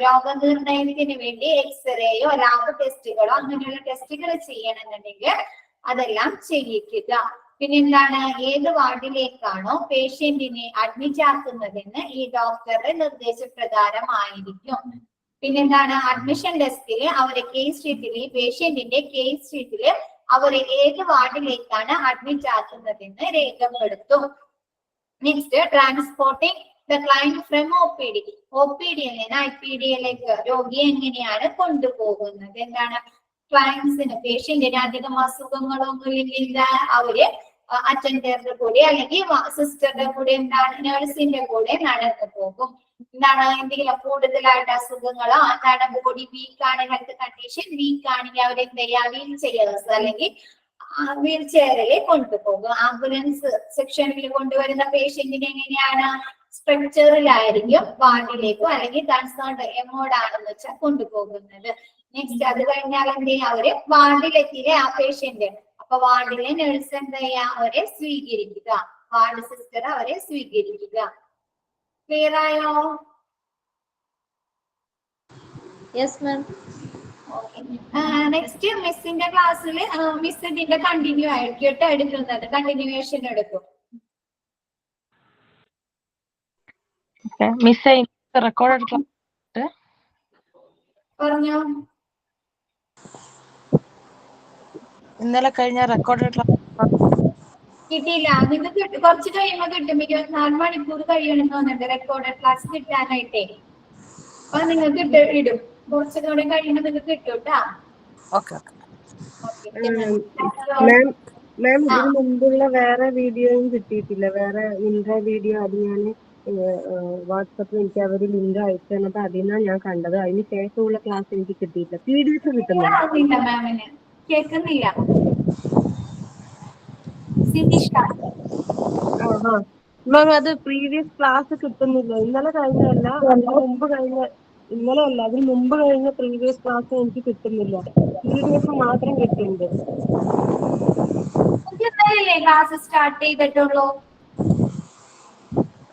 രോഗനിർണയത്തിന് വേണ്ടി എക്സ്റേയോ ലാബ് ടെസ്റ്റുകളോ അങ്ങനെയുള്ള ടെസ്റ്റുകൾ ചെയ്യണമെന്നുണ്ടെങ്കിൽ അതെല്ലാം ചെയ്യിക്കുക. പിന്നെ എന്താണ് ഏത് വാർഡിലേക്കാണോ പേഷ്യന്റിനെ അഡ്മിറ്റ് ആക്കുന്നതെന്ന് ഈ ഡോക്ടറുടെ നിർദ്ദേശപ്രകാരമായിരിക്കും. പിന്നെന്താണ് അഡ്മിഷൻ ഡെസ്കില് അവരെ കേസ് ഷീറ്റില് പേഷ്യന്റിന്റെ കേസ് ഷീറ്റില് അവരെ ഏത് വാർഡിലേക്കാണ് അഡ്മിറ്റ് ആക്കുന്നതെന്ന് രേഖപ്പെടുത്തും. Next, transporting the client from OPD. OPD-യിൽ നിന്ന് IPD-യിലേക്ക് രോഗിയെ എങ്ങനെയാണ് കൊണ്ടുപോകുന്നത്? എന്താണ് ക്ലയൻസിന് പേഷ്യന്റിന് അധികം അസുഖങ്ങളൊന്നും ഇല്ല, അവര് അറ്റൻഡറുടെ കൂടെ അല്ലെങ്കിൽ സിസ്റ്ററുടെ കൂടെ എന്താണ് നഴ്സിന്റെ കൂടെ നടന്നു പോകും. എന്താണ് എന്തെങ്കിലും കൂടുതലായിട്ട് അസുഖങ്ങളോ എന്താണ് ബോഡി വീക്കാണ്, ഹെൽത്ത് കണ്ടീഷൻ വീക്ക് ആണെങ്കിൽ അവരെന്ത് ചെയ്യാ വീൽ ചെയർസ് അല്ലെങ്കിൽ വീൽ ചെയറിൽ കൊണ്ടുപോകും. ആംബുലൻസ് സെക്ഷനിൽ കൊണ്ടുവരുന്ന പേഷ്യന്റിനെ എങ്ങനെയാണ് സ്ട്രക്ചറിലായിരിക്കും വാർഡിലേക്കോ അല്ലെങ്കിൽ കൺസേൺഡ് എമോഡാണെന്ന് വെച്ചാൽ കൊണ്ടുപോകുന്നത്. നെക്സ്റ്റ് അത് കഴിഞ്ഞാൽ എന്ത് ചെയ്യാം, അവര് വാർഡിലെത്തിയില്ലേ ആ പേഷ്യന്റ്, അപ്പൊ വാർഡിലെ നഴ്സ് എന്താ ചെയ്യാ, അവരെ സ്വീകരിക്കുക, വാർഡ് സിസ്റ്റർ അവരെ സ്വീകരിക്കുക. ക്ലിയർ ആയോ? Yes ma'am. നെക്സ്റ്റ് മിസ്സിന്റെ ക്ലാസ്സിൽ മിസ് ഇതിന്റെ കണ്ടിന്യൂ ആയിരിക്കും കേട്ടോ എടുക്കുന്നത്, കണ്ടിന്യൂവേഷൻ എടുക്കും. മിസ് റെക്കോർഡ് പറഞ്ഞോ. ഇന്നലെ കഴിഞ്ഞ റെക്കോർഡ് കിട്ടിയില്ല, നിങ്ങൾക്ക് കുറച്ച് കഴിയുമ്പോ കിട്ടും. 24 മണിക്കൂർ കഴിയണമെന്ന് തോന്നുന്നുണ്ട് റെക്കോർഡ് ക്ലാസ് കിട്ടാനായിട്ടേ. അപ്പൊ നിങ്ങൾക്ക് ഇടും, കുറച്ചുകൂടെ കഴിയുമ്പോ നിങ്ങൾക്ക് കിട്ടും കേട്ടാ. മാം ഇതിന് മുമ്പുള്ള വേറെ വീഡിയോയും കിട്ടിയിട്ടില്ല, വേറെ ഇൻട്രോ വീഡിയോ. അത് ഞാൻ വാട്സപ്പിൽ എനിക്ക് അവർ ലിങ്ക് അയച്ചു തന്നപ്പോ അതിൽ നിന്നാണ് ഞാൻ കണ്ടത്. അതിന് ശേഷമുള്ള ക്ലാസ് എനിക്ക് കിട്ടിയിട്ടില്ല. PDF കിട്ടുന്നില്ല മാമിന്, കേൾക്കുന്നില്ല. മാം അത് പ്രീവിയസ് ക്ലാസ് കിട്ടുന്നില്ല. ഇന്നലെ കഴിഞ്ഞല്ല, അതിന് മുമ്പ് കഴിഞ്ഞ, ഇന്നലെ അല്ല അതിന് മുമ്പ് കഴിഞ്ഞ പ്രീവിയസ് ക്ലാസ് എനിക്ക് കിട്ടുന്നില്ല. PDF മാത്രം കിട്ടുന്നുണ്ട്. ക്ലാസ് സ്റ്റാർട്ട് ചെയ്തിട്ടുള്ളൂ?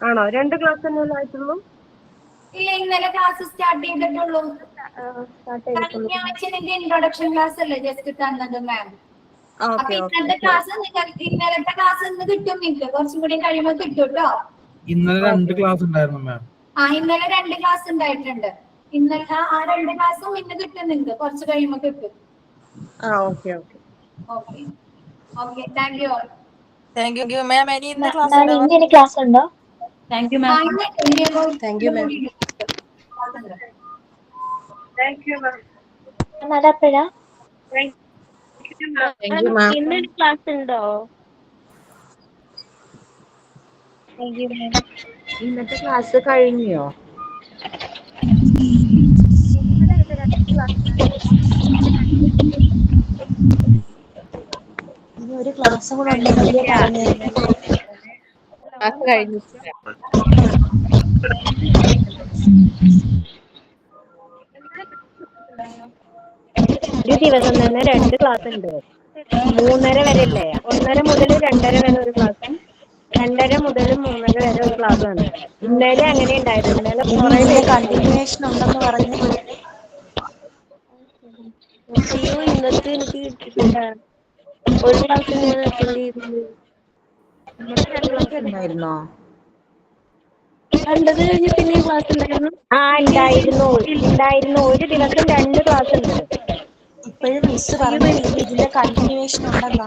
ആണോ? 2 ക്ലാസ് തന്നെ ആയിട്ടുള്ളൂ? ഇല്ല, ഇന്നലെ ക്ലാസ് സ്റ്റാർട്ട് ചെയ്തിട്ടുള്ളൂ. ഇൻട്രൊഡക്ഷൻ ക്ലാസ് അല്ലേ ജസ്റ്റ് തന്നത് മാം. അപ്പൊ ഇന്നത്തെ ക്ലാസ് നിങ്ങൾക്ക്, ഇന്നലത്തെ ക്ലാസ് ഇന്ന് കിട്ടും, നിങ്ങൾക്ക് കുറച്ചും കൂടി കഴിയുമ്പോൾ കിട്ടും കേട്ടോ. ഇന്നലെ 2 ക്ലാസ് ഉണ്ടായിരുന്നു മാം. ഇന്നലെ 2 ക്ലാസ് ഉണ്ടായിട്ടുണ്ട്. ഇന്നലെ ആ 2 ക്ലാസ്സും ഇന്ന് കിട്ടും, നിങ്ങൾക്ക് കുറച്ച് കഴിയുമ്പോൾ കിട്ടും. Okay thank you. Thank you ma'am. ഇനി ഇന്ന് ക്ലാസ് ക്ലാസ് ഉണ്ടോ? Thank you ma'am. Thank you ma'am. അതെപ്പോഴാ? ഇന്നൊരു ക്ലാസ് ഉണ്ടോ? ഇന്നത്തെ ക്ലാസ് കഴിഞ്ഞോ? ഒരു ക്ലാസ് കൂടെ ഉണ്ടെങ്കിൽ ക്ലാസ് കഴിഞ്ഞു. ഒരു ദിവസം തന്നെ 2 ക്ലാസ് ഉണ്ട്. 3:30 വരെ അല്ലേ? 1:30 മുതൽ 2:30 വരെ ഒരു ക്ലാസ്സും 2:30 മുതൽ 3:30 വരെ ഒരു ക്ലാസ്സാണ്. ഇന്നലെ അങ്ങനെ ഉണ്ടായിരുന്നു. ഇന്നലെ കണ്ടിന്യൂവേഷൻ ഉണ്ടെന്ന് പറഞ്ഞു. ഇന്നത്തെ എനിക്ക് കിട്ടിയിട്ടില്ല. ഒരു ക്ലാസ് ഞാൻ അറ്റൻഡ് ചെയ്തിരുന്നു. ഉണ്ടായിരുന്നോ? 2 കഴിഞ്ഞ് പിന്നെ ക്ലാസ് ഉണ്ടായിരുന്നു. ഉണ്ടായിരുന്നു. ഒരു ദിവസം 2 ക്ലാസ് ഉണ്ട്. ഇപ്പോഴും മിസ് പറഞ്ഞു ഇതിന്റെ കണ്ടിന്യൂവേഷൻ ഉണ്ടെന്നാ.